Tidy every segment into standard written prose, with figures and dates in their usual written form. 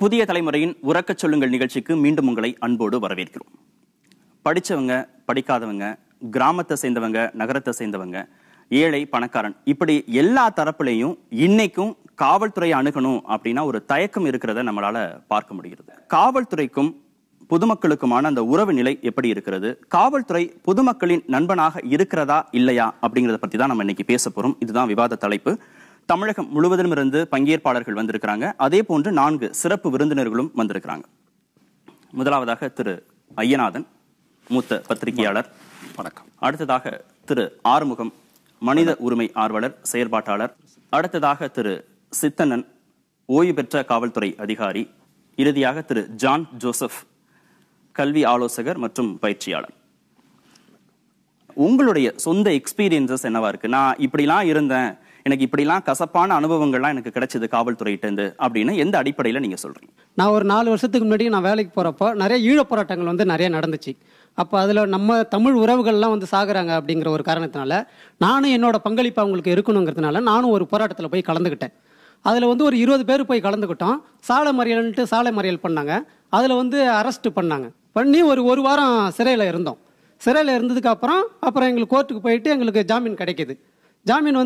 புதிய தலைமுறையின் உறக்கச் சொல்லுங்கள் நிகழ்ச்சிக்கு மீண்டும் உங்களை அன்போடு வரவேற்கிறோம். படிச்சவங்க, படிக்காதவங்க, கிராமத்தை சேர்ந்தவங்க, நகரத்தை சேர்ந்தவங்க, ஏழை, பணக்காரன், இப்படி எல்லா தரப்புலையும் இன்னைக்கும் காவல்துறையை அணுகணும் அப்படின்னா ஒரு தயக்கம் இருக்கிறத நம்மளால பார்க்க முடிகிறது. காவல்துறைக்கும் பொதுமக்களுக்குமான அந்த உறவு நிலை எப்படி இருக்கிறது, காவல்துறை பொதுமக்களின் நண்பனாக இருக்கிறதா இல்லையா அப்படிங்கறத பத்தி தான் நம்ம இன்னைக்கு பேச போறோம். இதுதான் விவாத தலைப்பு. தமிழகம் முழுவதிலும் இருந்து பங்கேற்பாளர்கள் வந்திருக்கிறாங்க. அதே போன்று 4 சிறப்பு விருந்தினர்களும் வந்திருக்கிறாங்க. முதலாவதாக திரு ஐயநாதன், மூத்த பத்திரிகையாளர், வணக்கம். அடுத்ததாக திரு ஆறுமுகம், மனித உரிமை ஆர்வலர், செயற்பாட்டாளர். அடுத்ததாக திரு சித்தண்ணன், ஓய்வு பெற்ற காவல்துறை அதிகாரி. இறுதியாக திரு ஜான் ஜோசப், கல்வி ஆலோசகர் மற்றும் பயிற்சியாளர். உங்களுடைய சொந்த எக்ஸ்பீரியன்சஸ் என்னவா இருக்கு? நான் இப்படிலாம் இருந்தேன், எனக்கு இப்படிலாம் கசப்பான அனுபவங்கள்லாம் எனக்கு கிடைச்சது காவல்துறையிட்டேருந்து அப்படின்னு எந்த அடிப்படையில் நீங்க சொல்றீங்க? நான் ஒரு 4 வருஷத்துக்கு முன்னாடி நான் வேலைக்கு போறப்போ நிறைய ஈழப் போராட்டங்கள் நிறைய நடந்துச்சு. அப்போ அதில் நம்ம தமிழ் உறவுகள்லாம் சாகுறாங்க அப்படிங்கிற ஒரு காரணத்தினால நானும் என்னோட பங்களிப்பு அவங்களுக்கு இருக்கணுங்கிறதுனால நானும் ஒரு போராட்டத்தில் போய் கலந்துக்கிட்டேன். அதில் ஒரு 20 பேர் போய் கலந்துக்கிட்டோம். சாலை மறியல் பண்ணாங்க. அதில் அரெஸ்ட் பண்ணி ஒரு வாரம் சிறையில் இருந்தோம். சிறையில் இருந்ததுக்கு அப்புறம் எங்களுக்கு கோர்ட்டுக்கு போயிட்டு எங்களுக்கு ஜாமீன் கிடைக்கிது. ஜாமீன்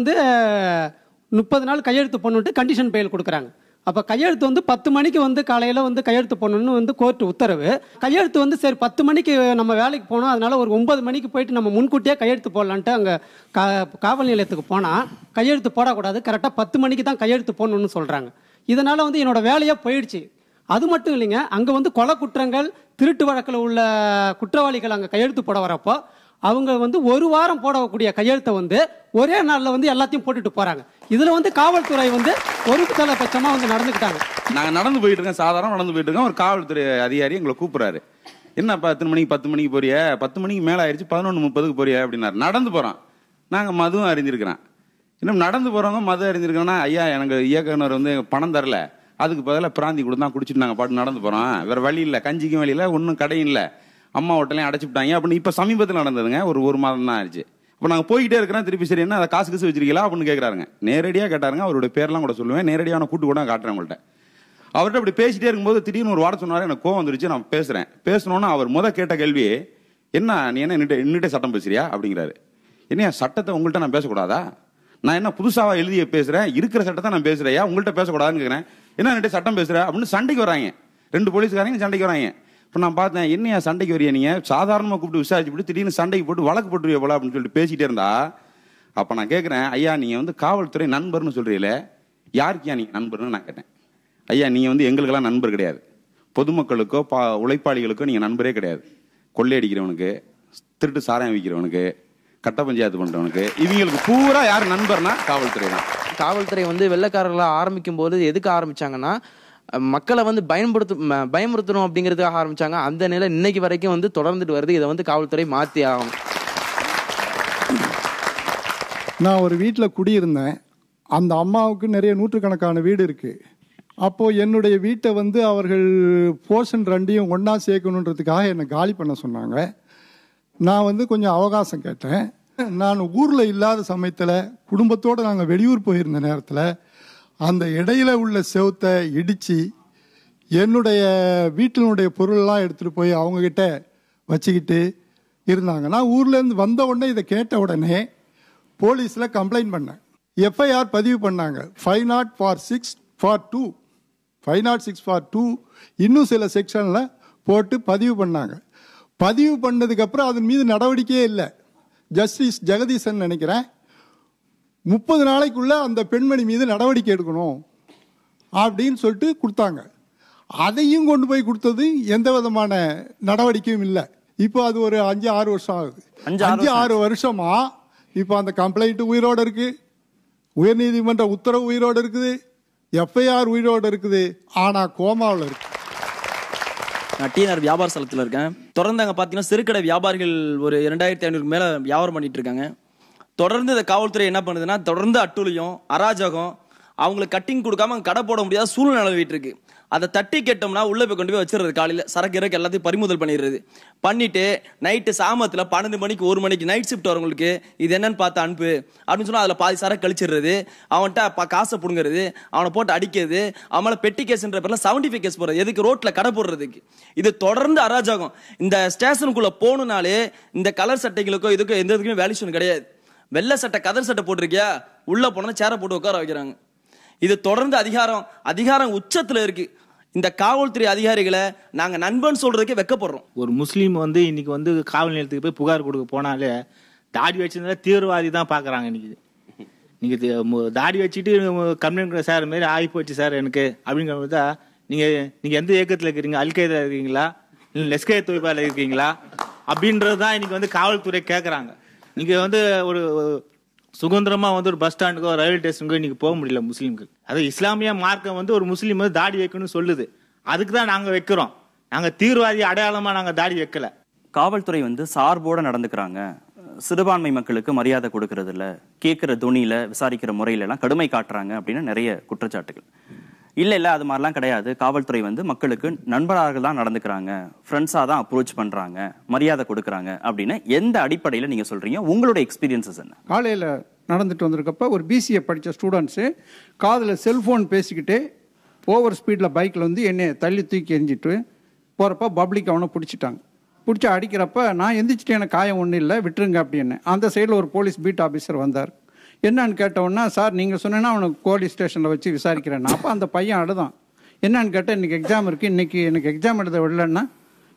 30 நாள் கையெழுத்து போட்டு கண்டிஷன் பெயில் கொடுக்குறாங்க. அப்போ கையெழுத்து 10 மணிக்கு காலையில் கையெழுத்து போடணும்னு கோர்ட்டு உத்தரவு. கையெழுத்து சரி 10 மணிக்கு நம்ம வேலைக்கு போனோம், அதனால ஒரு 9 மணிக்கு போயிட்டு நம்ம முன்கூட்டியே கையெழுத்து போடலான்ட்டு அங்கே காவல் நிலையத்துக்கு போனால் கையெழுத்து போடக்கூடாது, கரெக்டாக 10 மணிக்கு தான் கையெழுத்து போடணும்னு சொல்கிறாங்க. இதனால் என்னோட வேலையாக போயிடுச்சு. அது மட்டும் இல்லைங்க, அங்கே கொலை குற்றங்கள், திருட்டு வழக்கில் உள்ள குற்றவாளிகள் அங்கே கையெழுத்து போட வரப்போ அவங்க ஒரு வாரம் போடக்கூடிய கையெழுத்தை ஒரே நாளில் எல்லாத்தையும் போட்டுட்டு போறாங்க. இதுல காவல்துறை ஒரு தலைபட்சமா நடந்துக்கிட்டாங்க. நாங்க நடந்து போயிட்டு இருக்கோம், சாதாரண நடந்து போயிட்டு இருக்கோம். ஒரு காவல்துறை அதிகாரி எங்களை கூப்பிடுறாரு. என்னப்பா 10 மணிக்கு போறிய, 10 மணிக்கு மேல ஆயிடுச்சு, 11:30 போறிய அப்படின்னாரு. நடந்து போறோம். நாங்க மதுவும் அறிஞ்சிருக்கிறோம். இன்னும் நடந்து போறவங்க மது அறிஞ்சிருக்கோம்னா, ஐயா எனக்கு இயக்குனர் பணம் தரல, அதுக்கு பதிலாக பிராந்தி கொடுத்து தான் குடிச்சிட்டு நாங்க பாட்டு நடந்து போறோம், வேற வழி இல்லை, கஞ்சிக்கும் வழி இல்லை, ஒன்னும் கடையும் இல்லை, அம்மா ஹோட்டலையும் அடைச்சுட்டாங்க அப்படின்னு. இப்ப சமீபத்தில் நடந்ததுங்க, ஒரு மாதம் தான் ஆயிடுச்சு. இப்போ நாங்கள் போய்கிட்டே இருக்கிறோம். திருப்பி சரி என்ன அதை காசு வச்சிருக்கீங்களா அப்படின்னு கேட்குறாருங்க. நேரடியாக கேட்டாருங்க. அவருடைய பேர்லாம் கூட சொல்லுவேன், நேரடியாக கூட்டு கூட காட்டுறேன் உங்கள்கிட்ட. அவர்கிட்ட அப்படி பேசிட்டே இருக்கும்போது திடீர்னு ஒரு வார்த்தை சொன்னாரு. எனக்கு கோவம் வந்துருச்சு. நான் பேசணும்னா அவர் கேட்ட கேள்வி என்ன, நீ என்ன நின்றுட்டே சட்டம் பேசுறியா அப்படிங்கிறாரு. என்ன சட்டத்தை உங்கள்கிட்ட நான் பேசக்கூடாதா? நான் என்ன புதுசாவா எழுதிய பேசுறேன்? இருக்கிற சட்டத்தை நான் பேசுறேயா, உங்கள்கிட்ட பேசக்கூடாதுன்னு கேட்கிறேன். என்ன நின்றுட்டே சட்டம் பேசுற அப்படின்னு சண்டைக்கு வராங்க. 2 போலீஸ்காரங்க சண்டைக்கு வராங்க. இப்போ நான் பார்த்தேன், என்னையா சண்டைக்கு வரையா, நீங்க சாதாரணமாக கூப்பிட்டு விசாரிச்சு திடீர்னு சண்டைக்கு போட்டு வழக்கு போட்டுருவிய போல அப்படின்னு சொல்லிட்டு பேசிட்டே இருந்தா, அப்போ நான் கேட்குறேன், ஐயா நீங்க காவல்துறை நண்பர்னு சொல்றீங்களே, யாருக்கியா நீங்க நண்பர்னு நான் கேட்டேன். ஐயா நீங்க எங்களுக்கெல்லாம் நண்பர் கிடையாது, பொதுமக்களுக்கோ உழைப்பாளிகளுக்கோ நீங்க நண்பரே கிடையாது. கொள்ளையடிக்கிறவனுக்கு, திருட்டு சாராயம் விற்கிறவனுக்கு, கட்ட பஞ்சாயத்து பண்றவனுக்கு, இவங்களுக்கு பூரா யார் நண்பர்னா காவல்துறை தான். காவல்துறை வெள்ளைக்காரர்களா ஆரம்பிக்கும் போது எதுக்கு ஆரம்பிச்சாங்கன்னா, மக்களை பயமுறுத்தணும் அப்படிங்கிறதுக்காக ஆரம்பிச்சாங்க. அந்த நிலை இன்னைக்கு வரைக்கும் தொடர்ந்துட்டு வருது. இதை காவல்துறை மாத்தி ஆகும். நான் ஒரு வீட்டில் குடியிருந்தேன். அந்த அம்மாவுக்கு நிறைய நூற்றுக்கணக்கான வீடு இருக்கு. அப்போ என்னுடைய வீட்டை அவர்கள் போர்ஷன் 2ஐயும் ஒன்னா சேர்க்கணுன்றதுக்காக என்னை காலி பண்ண சொன்னாங்க. நான் கொஞ்சம் அவகாசம் கேட்டேன். நான் ஊர்ல இல்லாத சமயத்தில் குடும்பத்தோடு நாங்கள் வெளியூர் போயிருந்த நேரத்தில் அந்த இடையில உள்ள செவத்தை இடிச்சு என்னுடைய வீட்டினுடைய பொருளெல்லாம் எடுத்துட்டு போய் அவங்க கிட்ட வச்சுக்கிட்டு இருந்தாங்க. நான் ஊர்ல இருந்து வந்த உடனே இதை கேட்ட உடனே போலீஸ்ல கம்ப்ளைண்ட் பண்ணேன். எஃப்ஐஆர் பதிவு பண்ணாங்க. 506/2 506/2 இன்னும் சில செக்ஷன்ல போட்டு பதிவு பண்ணாங்க. பதிவு பண்ணதுக்கு அப்புறம் அதன் மீது நடவடிக்கையே இல்லை. ஜஸ்டிஸ் ஜெகதீசன் நினைக்கிறேன் 30 நாளைக்குள்ள அந்த பெண்மணி மீது நடவடிக்கை எடுக்கணும் அப்படின்னு சொல்லிட்டு கொடுத்தாங்க. அதையும் கொண்டு போய் கொடுத்தது எந்த விதமான நடவடிக்கையும் இல்லை. இப்போ அது ஒரு 5-6 வருஷம் ஆகுது. 5-6 வருஷமா இப்போ அந்த கம்ப்ளைண்ட் உயிரோடு இருக்கு, உயர்நீதிமன்ற உத்தரவு உயிரோடு இருக்குது, எஃப்ஐஆர் உயிரோடு இருக்குது, ஆனா கோமாவில் இருக்கு. நான் டிஆர் வியாபார ஸ்தலத்தில் இருக்கேன். தொடர்ந்து அங்கே பார்த்தீங்கன்னா சிறுகடை வியாபாரிகள் ஒரு 2500 மேல வியாபாரம் பண்ணிட்டு இருக்காங்க. தொடர்ந்து இந்த காவல்துறை என்ன பண்ணுதுன்னா, தொடர்ந்து அட்டூழியம், அராஜகம், அவங்களுக்கு கட்டிங் கொடுக்காம கடை போட முடியாத சூழ்நிலை நிலவிட்டு இருக்கு. அதை தட்டி கேட்டோம்னா உள்ள போய் கொண்டு போய் வச்சிருறது. காலையில சரக்கு இறக்கு எல்லாத்தையும் பறிமுதல் பண்ணிடுறது. பண்ணிட்டு நைட்டு சாமத்துல 12 மணிக்கு 1 மணிக்கு நைட் ஷிஃப்ட் வரவங்களுக்கு இது என்னன்னு பார்த்து அனுப்பு அப்படின்னு சொன்னா அதுல பாதி சரக்கு கழிச்சிடுறது. அவன்கிட்ட காசை புடுங்கிறது, அவனை போட்டு அடிக்கிறது, அவனால பெட்டி கேஸ்ன்ற பேர்ல 75 கேஸ் போடுறது. எதுக்கு? ரோட்ல கடை போடுறதுக்கு. இது தொடர்ந்து அராஜகம். இந்த ஸ்டேஷனுக்குள்ள போகணும்னாலே இந்த கலர் சட்டைகளுக்கோ இதுக்கோ எந்த இதுக்குமே வேல்யூஷன் கிடையாது. வெள்ளை சட்டை கதர் சட்டை போட்டிருக்கியா, உள்ள போனா சேரை போட்டு உட்கார வைக்கிறாங்க. இது தொடர்ந்து அதிகாரம் உச்சத்துல இருக்கு. இந்த காவல்துறை அதிகாரிகளை நாங்க நண்பன் சொல்றதுக்கே வெக்கப்படுறோம். ஒரு முஸ்லீம் இன்னைக்கு காவல் நிலையத்துக்கு போய் புகார் கொடுக்க போனாலே தாடி வச்சிருந்தா தீவிரவாதி தான் பாக்குறாங்க. நீங்க தாடி வச்சுட்டு கம்ப்ளைண்ட் சார் மாரி ஆகி போச்சு சார் எனக்கு அப்படிங்கிறதா நீங்க எந்த இயக்கத்துல இருக்கிறீங்க? அல்கைதா இருக்கீங்களா, இல்ல லெஸ்கே தொய்பால இருக்கீங்களா அப்படின்றதுதான் இன்னைக்கு காவல்துறை கேட்கறாங்க. நீங்க ஒரு சுதந்திரமா ஒரு பஸ் ஸ்டாண்டுக்கோ ரயில்வே ஸ்டேஷனுக்கோ இன்னைக்கு போக முடியல முஸ்லீம்கள். அது இஸ்லாமிய மார்க்கம் ஒரு முஸ்லீம் தாடி வைக்கணும்னு சொல்லுது. அதுக்கு தான் நாங்க வைக்கிறோம். நாங்க தீவிரவாதி அடையாளமா நாங்க தாடி வைக்கல. காவல்துறை சார்போட நடந்துக்கிறாங்க, சிறுபான்மை மக்களுக்கு மரியாதை கொடுக்கறது இல்ல, கேட்கிற துணியில விசாரிக்கிற முறையில எல்லாம் கடுமை காட்டுறாங்க அப்படின்னு நிறைய குற்றச்சாட்டுகள். இல்ல அது மாதிரிலாம் கிடையாது. காவல்துறை மக்களுக்கு நண்பராக தான் நடந்துக்கிறாங்க, ஃப்ரெண்ட்ஸா தான் அப்ரோச் பண்றாங்க, மரியாதை கொடுக்கறாங்க அப்படின்னு எந்த அடிப்படையில நீங்க சொல்றீங்க? உங்களோட எக்ஸ்பீரியன்சஸ் என்ன? காலையில நடந்துட்டு வந்திருக்கப்ப ஒரு பிசிஏ படிச்ச ஸ்டூடெண்ட்ஸ் காதுல செல்போன் பேசிக்கிட்டே ஓவர் ஸ்பீட்ல பைக்ல என்னை தள்ளி தூக்கி எரிஞ்சிட்டு போறப்ப பப்ளிக் அவனை பிடிச்சிட்டாங்க. பிடிச்சி அடிக்கிறப்ப நான் எந்திரிச்சிட்டு எனக்கு காயம் ஒன்றும் இல்லை விட்டுருங்க அப்படின்னு. அந்த சைடில் ஒரு போலீஸ் பீட் ஆஃபீஸர் வந்தார். என்னன்னு கேட்டவுடனே, சார் நீங்கள் சொன்னேன்னா அவனுக்கு போலீஸ் ஸ்டேஷனில் வச்சு விசாரிக்கிறேன். அப்போ அந்த பையன் அழுதான். என்னன்னு கேட்டால், இன்றைக்கி எக்ஸாம் இருக்குது, இன்றைக்கி எனக்கு எக்ஸாம் எழுத விடலன்னா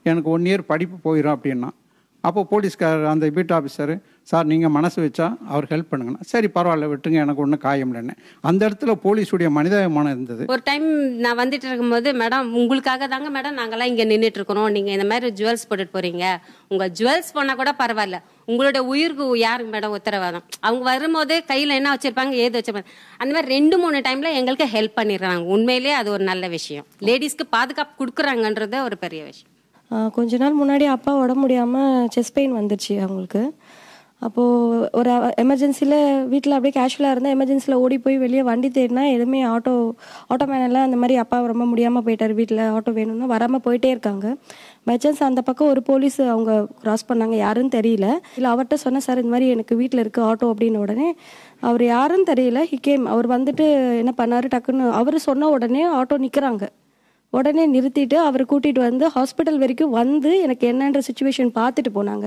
எனக்கு 1 இயர் படிப்பு போயிடும் அப்படின்னா. அப்போ போலீஸ்காரர் அந்த பீட் ஆஃபீஸர், சார் நீங்கள் மனசு வச்சா அவர் ஹெல்ப் பண்ணுங்கண்ணா. சரி பரவாயில்ல விட்டுருங்க, எனக்கு ஒன்றும் காயம் இல்லைன்னு. அந்த இடத்துல போலீஸுடைய மனிதாபிமானம் இருந்தது. ஒரு டைம் நான் வந்துட்டு இருக்கும்போது, மேடம் உங்களுக்காக தாங்க மேடம் நாங்கெல்லாம் இங்கே நின்றுட்டு இருக்கிறோம், நீங்கள் இந்த மாதிரி ஜுவல்ஸ் போட்டுட்டு போறீங்க, உங்கள் ஜுவல்ஸ் போனால் கூட பரவாயில்ல, உங்களோட உயிருக்கு யாருக்கு மேடம் உத்தரவாதம்? அவங்க வரும்போது கையில் என்ன வச்சிருப்பாங்க, ஏது வச்சிருப்பாங்க, அந்த மாதிரி 2-3 டைம்ல எங்களுக்கு ஹெல்ப் பண்ணிடுறாங்க. உண்மையிலேயே அது ஒரு நல்ல விஷயம். லேடிஸ்க்கு பாதுகாப்பு கொடுக்குறாங்கன்றது ஒரு பெரிய விஷயம். கொஞ்ச நாள் முன்னாடி அப்பா உடம்பு முடியாமல் செஸ்ட் பெயின் வந்துருச்சு அவங்களுக்கு. அப்போது ஒரு எமர்ஜென்சியில் வீட்டில் அப்படியே கேஷுவலாக இருந்தால் எமர்ஜென்சியில் ஓடி போய் வெளியே வண்டி தேடினா எதுவுமே ஆட்டோ மேனெல்லாம் அந்த மாதிரி அப்பா ரொம்ப முடியாமல் போயிட்டார், வீட்டில் ஆட்டோ வேணும்னா வராமல் போயிட்டே இருக்காங்க. பை சான்ஸ் அந்த பக்கம் ஒரு போலீஸ் அவங்க கிராஸ் பண்ணாங்க, யாருன்னு தெரியல. இல்லை அவர்கிட்ட சொன்னேன், சார் இந்த மாதிரி எனக்கு வீட்டில் இருக்குது ஆட்டோ அப்படின்னு. உடனே அவர் யாருன்னு தெரியல, அவர் வந்துட்டு என்ன பண்ணார், டக்குன்னு அவர் சொன்ன உடனே ஆட்டோ நிற்கிறாங்க. உடனே நிறுத்திட்டு அவரை கூட்டிகிட்டு வந்து ஹாஸ்பிட்டல் வரைக்கும் வந்து எனக்கு என்னன்ற சுச்சுவேஷன் பார்த்துட்டு போனாங்க.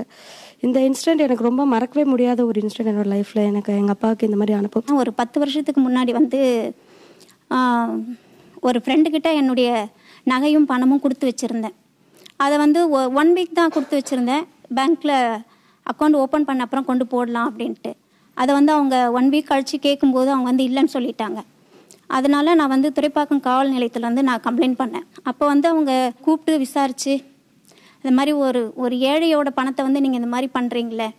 இந்த இன்சிடென்ட் எனக்கு ரொம்ப மறக்கவே முடியாத ஒரு இன்சிடென்ட் என்னோட லைஃப்பில். எனக்கு எங்கள் அப்பாவுக்கு இந்த மாதிரி அனுப்பவும் ஒரு 10 வருஷத்துக்கு முன்னாடி ஒரு ஃப்ரெண்டுக்கிட்ட என்னுடைய நகையும் பணமும் கொடுத்து வச்சுருந்தேன். அதை 1 வீக் தான் கொடுத்து வச்சுருந்தேன். பேங்க்கில் அக்கௌண்ட் ஓப்பன் பண்ண அப்புறம் கொண்டு போடலாம் அப்படின்ட்டு. அதை அவங்க 1 வீக் கழித்து கேட்கும்போது அவங்க இல்லைன்னு சொல்லிட்டாங்க. அதனால நான் துறைப்பாக்கம் காவல் நிலையத்தில் நான் கம்ப்ளைண்ட் பண்ணேன். அப்போ அவங்க கூப்பிட்டு விசாரித்து, இந்த மாதிரி ஒரு ஏழையோட பணத்தை நீங்கள் இந்த மாதிரி பண்ணுறீங்களே,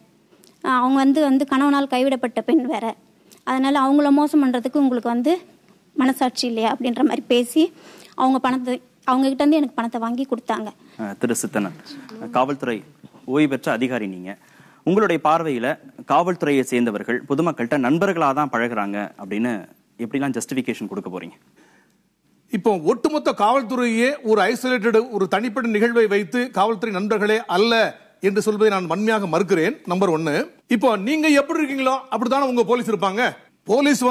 அவங்க கணவனால் கைவிடப்பட்ட பெண் வேற, அதனால் அவங்கள மோசம் பண்ணுறதுக்கு உங்களுக்கு மனசாட்சி இல்லையா அப்படின்ற மாதிரி பேசி அவங்ககிட்ட எனக்கு பணத்தை வாங்கி கொடுத்தாங்க. திரு சித்தனன், காவல்துறை ஓய்வு பெற்ற அதிகாரி நீங்க, உங்களுடைய பார்வையில காவல்துறையை சேர்ந்தவர்கள் பொதுமக்கள்கிட்ட நண்பர்களாக தான் பழகுறாங்க அப்படின்னு எப்படிலாம் ஜஸ்டிஃபிகேஷன் கொடுக்க போறீங்க? இப்போ ஒட்டுமொத்த காவல்துறையே ஒரு ஐசோலேட்டட் ஒரு தனிப்பட்ட நிகழ்வை வைத்து காவல்துறை நண்பர்களே அல்ல என்று சொல்வதை நான் வன்மையாக மறுக்கிறேன். நம்பர் 1. இப்போ நீங்க எப்படி இருக்கீங்களோ அப்படித்தானே உங்க போலீஸ் இருப்பாங்க. போலீஸ்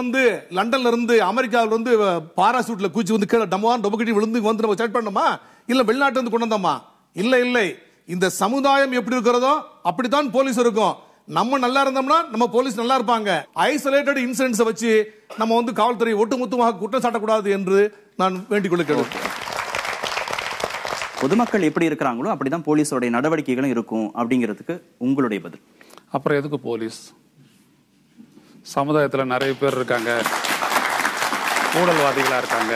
லண்டன்ல இருந்து அமெரிக்காவில இருந்து பாராசூட்ல கூச்சி கீழே டொபக்கட்டி விழுந்து நம்ம செட் பண்ணோமா, இல்ல வெளிநாட்டுல இருந்து கொண்டு வந்தோமா? இல்லை. இந்த சமுதாயம் எப்படி இருக்கிறதோ அப்படித்தான் போலீஸ் இருக்கும். நம்ம நல்லா இருந்தோம்னா நம்ம போலீஸ் நல்லா இருப்பாங்க. ஐசோலேட்டட் இன்சிடென்ட்ஸ் வச்சு நம்ம காவல்துறை ஒட்டுமொத்தமாக குற்றம் சாட்டக்கூடாது என்று நான் வேண்டிக் கொள்கிறேன். பொதுமக்கள் எப்படி இருக்கிறாங்களோ அப்படிதான் போலீஸோட நடவடிக்கைகளும் இருக்கும் அப்படிங்கிறதுக்கு உங்களுடைய பதில்? அப்புறம் எதுக்கு போலீஸ்? சமுதாயத்தில் நிறைய பேர் இருக்காங்க, ஊழல்வாதிகளா இருக்காங்க,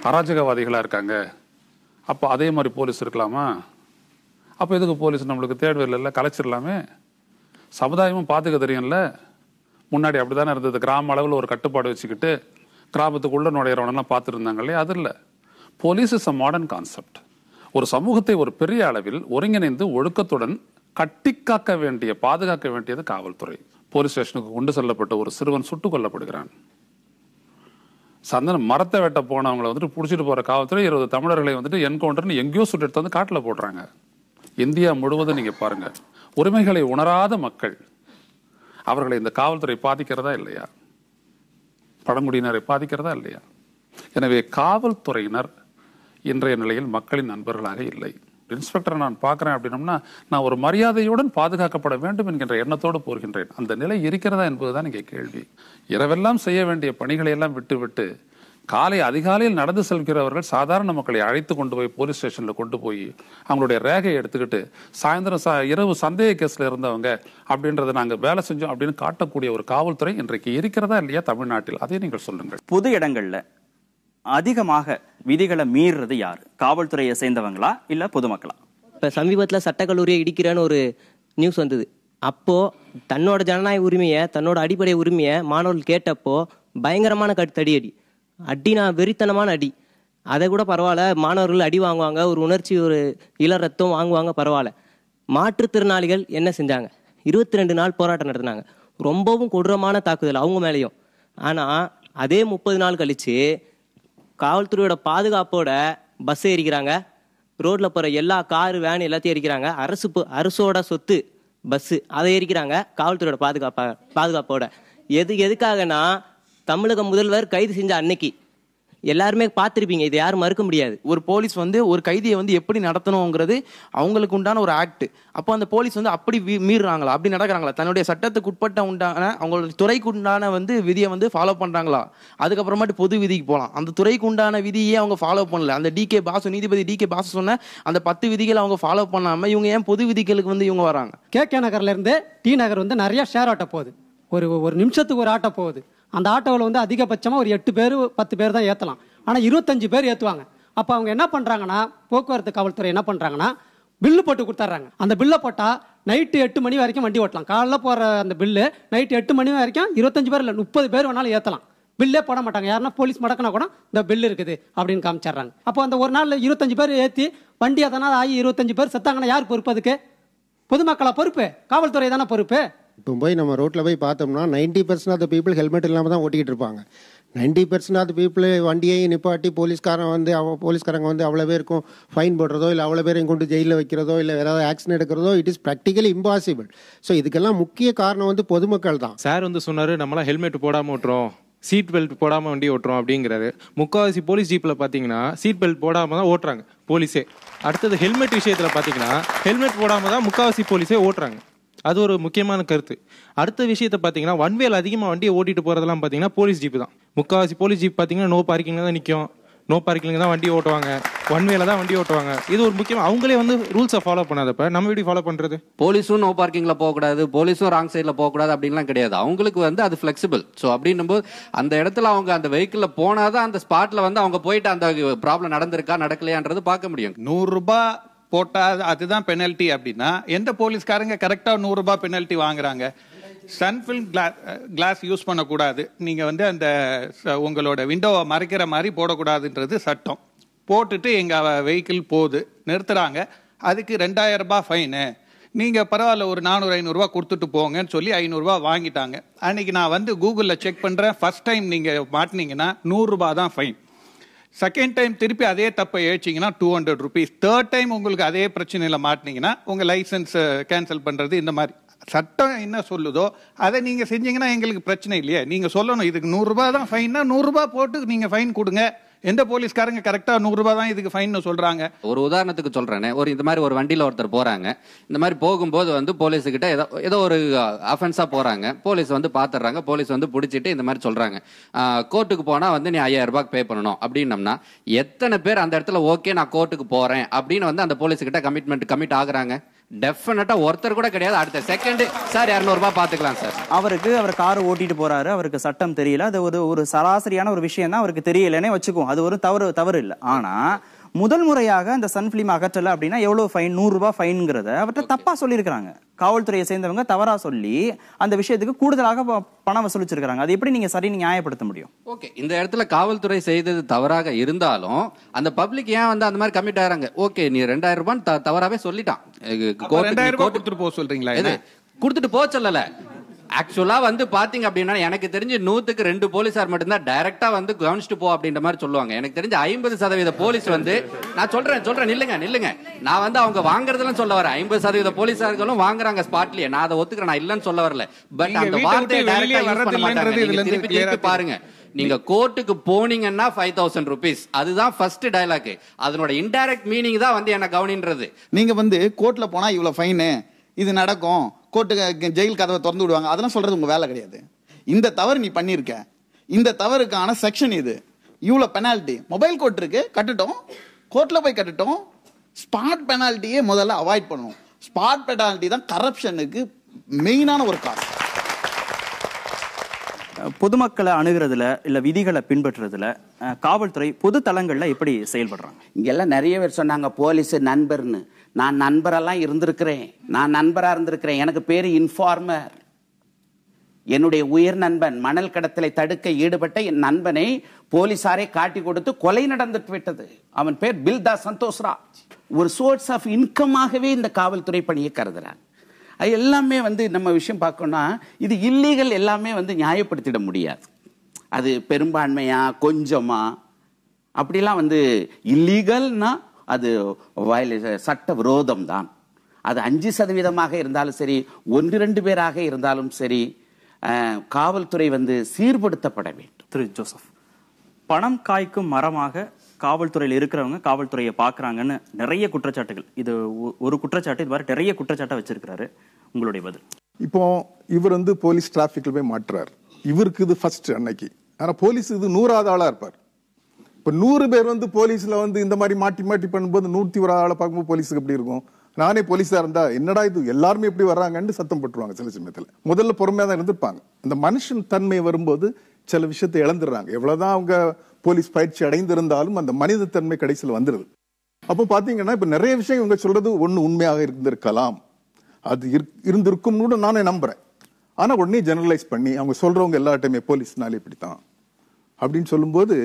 அராஜகவாதிகளா இருக்காங்க. அப்போ அதே மாதிரி போலீஸ் இருக்கலாமா? அப்போ எதுக்கு போலீஸ்? நம்மளுக்கு தேவையில்லை, கலைச்சிடலாமே. சமுதாயமும் பார்த்துக்க தெரியும்ல. முன்னாடி அப்படித்தானே இருந்தது. கிராம அளவில் ஒரு கட்டுப்பாடு வச்சுக்கிட்டு கிராமத்துக்குள்ள நுழையிறவனெல்லாம் பார்த்துட்டு இருந்தாங்க இல்லையா? அது இல்லை. Police is a modern concept. ஒரு சமூகத்தை ஒரு பெரிய அளவில் ஒருங்கிணைந்து ஒழுக்கத்துடன் கட்டி காக்க வேண்டிய, பாதுகாக்க வேண்டியது காவல்துறை. போலீஸ் ஸ்டேஷனுக்கு கொண்டு செல்லப்பட்ட ஒரு சிறுவன் சுட்டுக் கொல்லப்படுகிறான். சந்தன மரத்தை வெட்ட போனவங்களை வந்துட்டு பிடிச்சிட்டு போற காவல்துறை 20 தமிழர்களை வந்துட்டு என்கவுண்டர்னு எங்கேயோ சுட்டு எடுத்து வந்து காட்டுல போடுறாங்க. இந்தியா முழுவதும் நீங்க பாருங்க, உரிமைகளை உணராத மக்கள் அவர்களை இந்த காவல்துறை பாதிக்கிறதா இல்லையா? பழங்குடியினரை பாதிக்கிறதா இல்லையா? எனவே காவல்துறையினர் இன்றைய நிலையில் மக்களின் நண்பர்களாக இல்லை. இன்ஸ்பெக்டரை நான் பார்க்கிறேன் அப்படின்னம்னா நான் ஒரு மரியாதையுடன் பாதுகாக்கப்பட வேண்டும் என்கின்ற எண்ணத்தோடு போகின்றேன். அந்த நிலை இருக்கிறதா என்பதுதான் இங்கே கேள்வி. இரவெல்லாம் செய்ய வேண்டிய பணிகளை எல்லாம் விட்டு காலை அதிகாலையில் நடந்து செல்கிறவர்கள் சாதாரண மக்களை அழைத்து கொண்டு போய் போலீஸ் ஸ்டேஷன்ல கொண்டு போய் அவங்களுடைய ரேகையை எடுத்துக்கிட்டு சாயந்தரம் இரவு சந்தேக கேஸ்ல இருந்தவங்க அப்படின்றத நாங்க வேலை செஞ்சோம் அப்படின்னு காட்டக்கூடிய ஒரு காவல்துறை இன்றைக்கு இருக்கிறதா இல்லையா தமிழ்நாட்டில்? அதை நீங்கள் சொல்லுங்கள். பொது இடங்கள்ல அதிகமாக விதிகளை மீறுறது யாரு? காவல்துறையை சேர்ந்தவங்களா இல்ல பொதுமக்களா? இப்ப சமீபத்துல சட்டக்கல்லூரியை இடிக்கிறேன்னு ஒரு நியூஸ் வந்தது. அப்போ தன்னோட ஜனநாயக உரிமையை, தன்னோட அடிப்படை உரிமையை மாணவர்கள் கேட்டப்போ பயங்கரமான அடினா வெறித்தனமான அடி. அதை கூட பரவாயில்ல, மாணவர்கள் அடி வாங்குவாங்க, ஒரு உணர்ச்சி, ஒரு இள ரத்தம் வாங்குவாங்க, பரவாயில்ல. மாற்றுத்திறனாளிகள் என்ன செஞ்சாங்க? 22 நாள் போராட்டம் நடத்தினாங்க. ரொம்பவும் கொடூரமான தாக்குதல் அவங்க மேலேயும். ஆனா அதே 30 நாள் கழிச்சு காவல்துறையோட பாதுகாப்போட பஸ் எரிக்கிறாங்க, ரோட்ல போற எல்லா காரு வேன் எல்லாத்தையும் எரிக்கிறாங்க. அரசோட சொத்து பஸ் அதை எரிக்கிறாங்க காவல்துறையோட பாதுகாப்போட. எதுக்காகனா தமிழக முதல்வர் கைது செஞ்ச அன்னைக்கு எல்லாருமே பார்த்திருப்பீங்க, இது யாரும் மறுக்க முடியாது. ஒரு போலீஸ் வந்து ஒரு கைதியை வந்து எப்படி நடத்தணுங்கிறது அவங்களுக்கு உண்டான ஒரு ஆக்ட். அப்போ அந்த போலீஸ் வந்து அப்படி மீறுறாங்களா, அப்படி நடக்கிறாங்களா, தன்னுடைய சட்டத்துக்கு உட்பட்ட உண்டான அவங்களோட துறைக்கு உண்டான வந்து விதியை வந்து ஃபாலோ பண்றாங்களா? அதுக்கப்புறமாட்டு பொது விதிக்கு போகலாம். அந்த துறைக்கு உண்டான விதியே அவங்க ஃபாலோ பண்ணல. அந்த நீதிபதி டிகே பாசு சொன்ன அந்த 10 விதிகளை அவங்க ஃபாலோ பண்ணாம இவங்க ஏன் பொது விதிகளுக்கு வந்து இவங்க வராங்க? KK நகர்ல இருந்து டி நகர் வந்து நிறைய ஷேர் ஆட்டோ போகுது. ஒரு நிமிஷத்துக்கு ஒரு ஆட்டோ போகுது. அந்த ஆட்டோவில் வந்து அதிகபட்சமா ஒரு 8 பேர் 10 பேர் தான் ஏற்றலாம். ஆனால் 25 பேர் ஏற்றுவாங்க. அப்போ அவங்க என்ன பண்ணுறாங்கன்னா, போக்குவரத்து காவல்துறை என்ன பண்ணுறாங்கன்னா பில்லு போட்டு கொடுத்துட்றாங்க. அந்த பில்லை போட்டால் நைட்டு 8 மணி வரைக்கும் வண்டி ஓட்டலாம். காலைல போகிற அந்த பில்லு நைட்டு 8 மணி வரைக்கும் 25 பேர் இல்லை 30 பேர் வேணாலும் ஏற்றலாம். பில்லே போட மாட்டாங்க. யாருன்னா போலீஸ் மடக்கினா கூட இந்த பில் இருக்குது அப்படின்னு காமிச்சிடுறாங்க. அப்போ அந்த ஒரு நாள் 25 பேர் ஏற்றி வண்டி அதனால் ஆகி 25 பேர் செத்தாங்கன்னா யார் பொறுப்பு? அதுக்கு பொதுமக்களா பொறுப்பு? காவல்துறை தானே பொறுப்பு. இப்போ போய் நம்ம ரோட்டில் போய் பார்த்தோம்னா 90% ஆஃப் த பீப்புள் ஹெல்மெட் இல்லாமல் தான் ஓட்டிக்கிட்டு இருப்பாங்க. 90% ஆஃப் த பீப்புள் வண்டியையும் நிப்பாட்டி போலீஸ்காரங்க வந்து அவ்வளோ பேருக்கும் ஃபைன் போடுறதோ இல்லை அவ்வளோ பேரையும் கொண்டு ஜெயிலில் வைக்கிறதோ இல்லை வேற ஏதாவது ஆக்ஷன் எடுக்கிறதோ it is practically impossible. So இதுக்கெல்லாம் முக்கிய காரணம் வந்து பொதுமக்கள் தான். சார் வந்து சொன்னார், நம்மளாம் ஹெல்மெட் போடாமல் ஓட்டுறோம், சீட் பெல்ட் போடாமல் வண்டி ஓட்டுறோம் அப்படிங்கிறாரு. முக்கால்வாசி போலீஸ் ஜீப்பில் பார்த்தீங்கன்னா சீட் பெல்ட் போடாமல் தான் ஓட்டுறாங்க போலீஸே. அடுத்தது ஹெல்மெட் விஷயத்தில் பார்த்தீங்கன்னா ஹெல்மெட் போடாமல் தான் முக்கால்வாசி போலீஸே ஓட்டுறாங்க. அது ஒரு முக்கியமான கருத்து. அடுத்த விஷயத்தை பார்த்தீங்கன்னா ஒன்வேல அதிகமாக வண்டியை ஓட்டிட்டு போகிறதெல்லாம் பார்த்தீங்கன்னா போலீஸ் ஜீப்பு தான். முக்கால்வாசி போலீஸ் ஜீப் பார்த்தீங்கன்னா நோ பார்க்கிங்கில் தான் நிற்கும், நோ பார்க்கிங் தான் வண்டி ஓட்டுவாங்க, ஒன்வேல தான் வண்டி ஓட்டுவாங்க. இது ஒரு முக்கியம். அவங்களே வந்து ரூல்ஸை ஃபாலோ பண்ணாதப்ப நம்ம எப்படி ஃபாலோ பண்ணுறது? போலீஸும் நோ பார்க்கிங்கில் போகக்கூடாது, போலீஸும் ராங் சைடில் போகக்கூடாது அப்படின்லாம் கிடையாது. அவங்களுக்கு வந்து அது ஃபிளெக்சிபிள். ஸோ அப்படின்னும் போது அந்த இடத்துல அவங்க அந்த வெஹிக்கிளில் போனாதான் அந்த ஸ்பாட்டில் வந்து அவங்க போயிட்டு அந்த ப்ராப்ளம் நடந்திருக்கா நடக்கலையான்றது பார்க்க முடியும். 100 ரூபாய் போட்டா அதுதான் பெனல்ட்டி அப்படின்னா எந்த போலீஸ்காரங்க கரெக்டா 100 ரூபாய் பெனல்ட்டி வாங்குறாங்க? சன்ஃபில்ம் கிளாஸ் யூஸ் பண்ணக்கூடாது, நீங்க வந்து அந்த உங்களோட விண்டோவை மறைக்கிற மாதிரி போடக்கூடாதுன்றது சட்டம். போட்டுட்டு எங்க வெஹிக்கிள் போகுது, நிறுத்துறாங்க, அதுக்கு 2000 ரூபாய் ஃபைனு. நீங்க பரவாயில்ல ஒரு 400-500 ரூபாய் கொடுத்துட்டு போங்கன்னு சொல்லி 500 ரூபாய் வாங்கிட்டாங்க. அன்னைக்கு நான் வந்து கூகுளில் செக் பண்றேன், ஃபர்ஸ்ட் டைம் நீங்க மாட்டினீங்கன்னா 100 ரூபாய் தான் ஃபைன். செகண்ட் டைம் திருப்பி அதே தப்பை ஏச்சிங்கன்னா 200 rupees. தேர்ட் டைம் உங்களுக்கு அதே பிரச்சனையில் மாட்டினீங்கன்னா உங்கள் லைசன்ஸ் கேன்சல் பண்ணுறது. இந்த மாதிரி சட்டம் என்ன சொல்லுதோ அதை நீங்கள் செஞ்சீங்கன்னா எங்களுக்கு பிரச்சனை இல்லையே. நீங்கள் சொல்லணும் இதுக்கு 100 ரூபாய் தான் ஃபைன்னா 100 ரூபாய் போட்டு நீங்கள் ஃபைன் கொடுங்க. எந்த போலீஸ்காரங்க கரெக்டா 100 ரூபாய் தான் இதுக்கு ஃபைன் சொல்றாங்க? ஒரு உதாரணத்துக்கு சொல்றேனே, இந்த மாதிரி ஒரு வண்டியில ஒருத்தர் போறாங்க, இந்த மாதிரி போகும்போது வந்து போலீஸ் கிட்ட ஏதோ ஒரு அஃபென்ஸா போறாங்க, போலீஸ் வந்து பாத்துறாங்க, போலீஸ் வந்து பிடிச்சிட்டு இந்த மாதிரி சொல்றாங்க, கோர்ட்டுக்கு போனா வந்து நீ 5000 ரூபாய் பே பண்ணணும் அப்படின்னம்னா எத்தனை பேர் அந்த இடத்துல ஓகே நான் கோர்ட்டுக்கு போறேன் அப்படின்னு வந்து அந்த போலீஸ் கிட்ட கமிட் ஆகுறாங்க? டெஃபினட்டா ஒருத்தர் கூட கிடையாது. அடுத்த செகண்ட் சார் 200 ரூபாய் பாத்துக்கலாம் சார். அவர் கார் ஓட்டிட்டு போறாரு, அவருக்கு சட்டம் தெரியல, அது ஒரு சராசரியான ஒரு விஷயம் தான், அவருக்கு தெரியலன்னே வச்சுக்குவோம், அது ஒரு தவறு இல்லை. ஆனா முதல் முறையாக அந்த சன்ஃபிலிம் அகற்றல அப்படின்னா எவ்வளவு ஃபைன்? 100 ரூபாய் ஃபைன்ங்கிறத அவர்கிட்ட தப்பா சொல்லியிருக்காங்க. காவல்துறையை சேர்ந்தவங்க தவறா சொல்லி அந்த விஷயத்துக்கு கூடுதலாக பணம் வசூலிச்சிருக்காங்க. அது எப்படி நீங்க நியாயப்படுத்த முடியும்? ஓகே, இந்த இடத்துல காவல்துறை செய்தது தவறாக இருந்தாலும் அந்த பப்ளிக் ஏன் வந்து அந்த மாதிரி கமிட் ஆகிறாங்க? ஓகே, நீ 2000 ரூபாய் தவறாவே சொல்லிட்டான், கொடுத்துட்டு போக சொல்றீங்களா? கொடுத்துட்டு போக சொல்லல, ஆக்சுவலா வந்து பாத்தீங்க அப்படின்னா எனக்கு தெரிஞ்சு 100க்கு 2 போலீசார் மட்டும்தான் டைரக்டா வந்து கவனிச்சுட்டு போ அப்படின்ற மாதிரி சொல்லுவாங்க. எனக்கு தெரிஞ்சு 50% போலீஸ் வந்து நான் சொல்றேன் நில்லுங்க நான் வந்து அவங்க வாங்குறதுலாம் சொல்ல வரேன். 50% போலீசார்களும் வாங்குறாங்க ஸ்பாட்லயே, நான் அதை ஒத்துக்கிறேன், நான் இல்லன்னு சொல்ல வரல. பட் அந்த வார்த்தையை டைரக்டா யூஸ் பண்ண மாட்டாங்க. நீங்க திருப்பி பாருங்க, நீங்க கோர்ட்டுக்கு போனீங்கன்னா 5000 rupees, அதுதான் ஃபர்ஸ்ட் டயலாக். அதனோட இன்டைரக்ட் மீனிங் தான் வந்து என்ன கவனின்றது. நீங்க வந்து கோர்ட்ல போனா இவ்வளவு ஃபைன், இது நடக்கும், கோர்ட்டுக்கு ஜெயில் கதவை திறந்து விடுவாங்க, அதெல்லாம் சொல்றது உங்க வேலை கிடையாது. இந்த தவறு நீ பண்ணிருக்க, இந்த தவறுக்கான செக்ஷன் இது, இவ்வளவு பெனால்டி, மொபைல் கோர்ட் இருக்கு, கட்டட்டும், கோர்ட்ல போய் கட்டட்டும். ஸ்பாட் பெனால்ட்டியே முதல்ல அவாய்ட் பண்ணணும். ஸ்பாட் பெனால்ட்டி தான் கரப்ஷனுக்கு மெயினான ஒரு காரணம். பொதுமக்களை அணுகிறதுல இல்ல விதிகளை பின்பற்றுறதுல காவல்துறை பொது தளங்கள்ல எப்படி செயல்படுறாங்க? இங்கெல்லாம் நிறைய பேர் சொன்னாங்க போலீஸ் நண்பர்னு. நான் நண்பரெல்லாம் இருந்திருக்கிறேன், நான் நண்பரா இருந்திருக்கிறேன். எனக்கு பேரு இன்ஃபார்மர். என்னுடைய உயிர் நண்பன் மணல் கடத்தலை தடுக்க ஈடுபட்ட என் நண்பனை போலீசாரை காட்டி கொடுத்து கொலை நடந்துட்டு விட்டது. அவன் பேர் பில்தா சந்தோஷ்ராஜ். ஒரு சோர்ஸ் ஆஃப் இன்கமாகவே இந்த காவல்துறை பணியை கருதுறாங்க. அது எல்லாமே வந்து நம்ம விஷயம் பார்க்கணும்னா இது இல்லீகல் எல்லாமே வந்து நியாயப்படுத்திட முடியாது. அது பெரும்பான்மையா கொஞ்சமா அப்படிலாம் வந்து இல்லீகல்னா அது சட்ட விரோதம் தான். அது 5% இருந்தாலும் சரி, 1-2 பேராக இருந்தாலும் சரி, காவல்துறை வந்து சீர்படுத்தப்பட வேண்டும். திரு ஜோசப், பணம் காய்க்கும் மரமாக காவல்துறையில் இருக்கிறவங்க காவல்துறையை பார்க்கறாங்கன்னு நிறைய குற்றச்சாட்டுகள், இது ஒரு குற்றச்சாட்டு, இது மாதிரி நிறைய குற்றச்சாட்டை வச்சிருக்கிறாரு. உங்களுடைய பதில்? இப்போ இவர் வந்து போலீஸ் டிராபிக்ல போய் மாட்டுறாரு, இவருக்கு இது ஃபர்ஸ்ட் அன்னைக்கு. ஆனா போலீஸ் இது 100வது ஆளா இருப்பார். இப்ப 100 பேர் வந்து போலீஸ்ல வந்து இந்த மாதிரி மாட்டி மாட்டி பண்ணும்போது 101 ஆளை பார்க்கும்போது போலீஸுக்கு எப்படி இருக்கும்? நானே போலீஸா இருந்தா என்னடா இது எல்லாருமே எப்படி வர்றாங்கன்னு சத்தம் போட்டுருவாங்க. சில சமயத்துல முதல்ல பொறுமையா தான் இருந்திருப்பாங்க. இந்த மனுஷன் தன்மை வரும்போது சில விஷயத்தை இழந்துடுறாங்க. எவ்வளவுதான் அவங்க போலீஸ் பயிற்சி அடைந்திருந்தாலும் அந்த மனித தன்மை கடைசியில் வந்துருது. அப்போ பாத்தீங்கன்னா இப்ப நிறைய விஷயம் இவங்க சொல்றது ஒண்ணு உண்மையாக இருந்திருக்கலாம், அது இருந்திருக்கும்னு நானே நம்புறேன். ஆனா உடனே ஜெனரலைஸ் பண்ணி அவங்க சொல்றவங்க எல்லாட்டையுமே போலீஸ்னாலே இப்படித்தான் அப்படின்னு சொல்லும்போது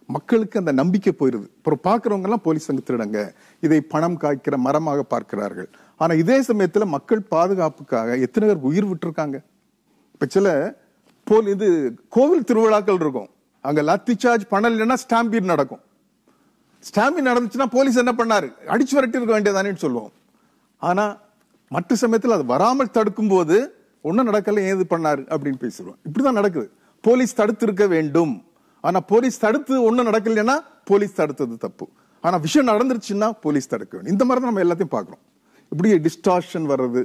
மக்களுக்கு அந்த நம்பிக்கை போயிருது. அப்புறம் பாக்குறவங்க எல்லாம் போலீஸ் அங்க திருடங்க, இதை பணம் காய்க்கிற மரமாக பார்க்கிறார்கள். ஆனா இதே சமயத்துல மக்கள் பாதுகாப்புக்காக எத்தனை பேர் உயிர் விட்டுருக்காங்க. இப்ப சில இது கோவில் திருவிழாக்கள் இருக்கும், அங்க லத்தி சார்ஜ் பணம் இல்லைன்னா ஸ்டாம்பீட் நடக்கும். ஸ்டாம்பீட் நடந்துச்சுன்னா போலீஸ் என்ன பண்ணாரு, அடிச்சு விரட்டி இருக்க வேண்டியதானேன்னு சொல்லுவோம். ஆனா மற்ற சமயத்துல அது வராமல் தடுக்கும் போது ஒன்னும் நடக்கல, ஏது பண்ணாரு அப்படின்னு பேசுவோம். இப்படிதான் நடக்குது. போலீஸ் தடுத்து இருக்க வேண்டும், ஆனா போலீஸ் தடுத்து ஒண்ணும் நடக்கலைன்னா போலீஸ் தடுத்தது தப்பு. ஆனா விஷயம் நடந்துருச்சுன்னா போலீஸ் தடுக்க வேண்டும். இந்த மாதிரி தான் நம்ம எல்லாத்தையும் பாக்குறோம். இப்படி டிஸ்டார்ஷன் வர்றது,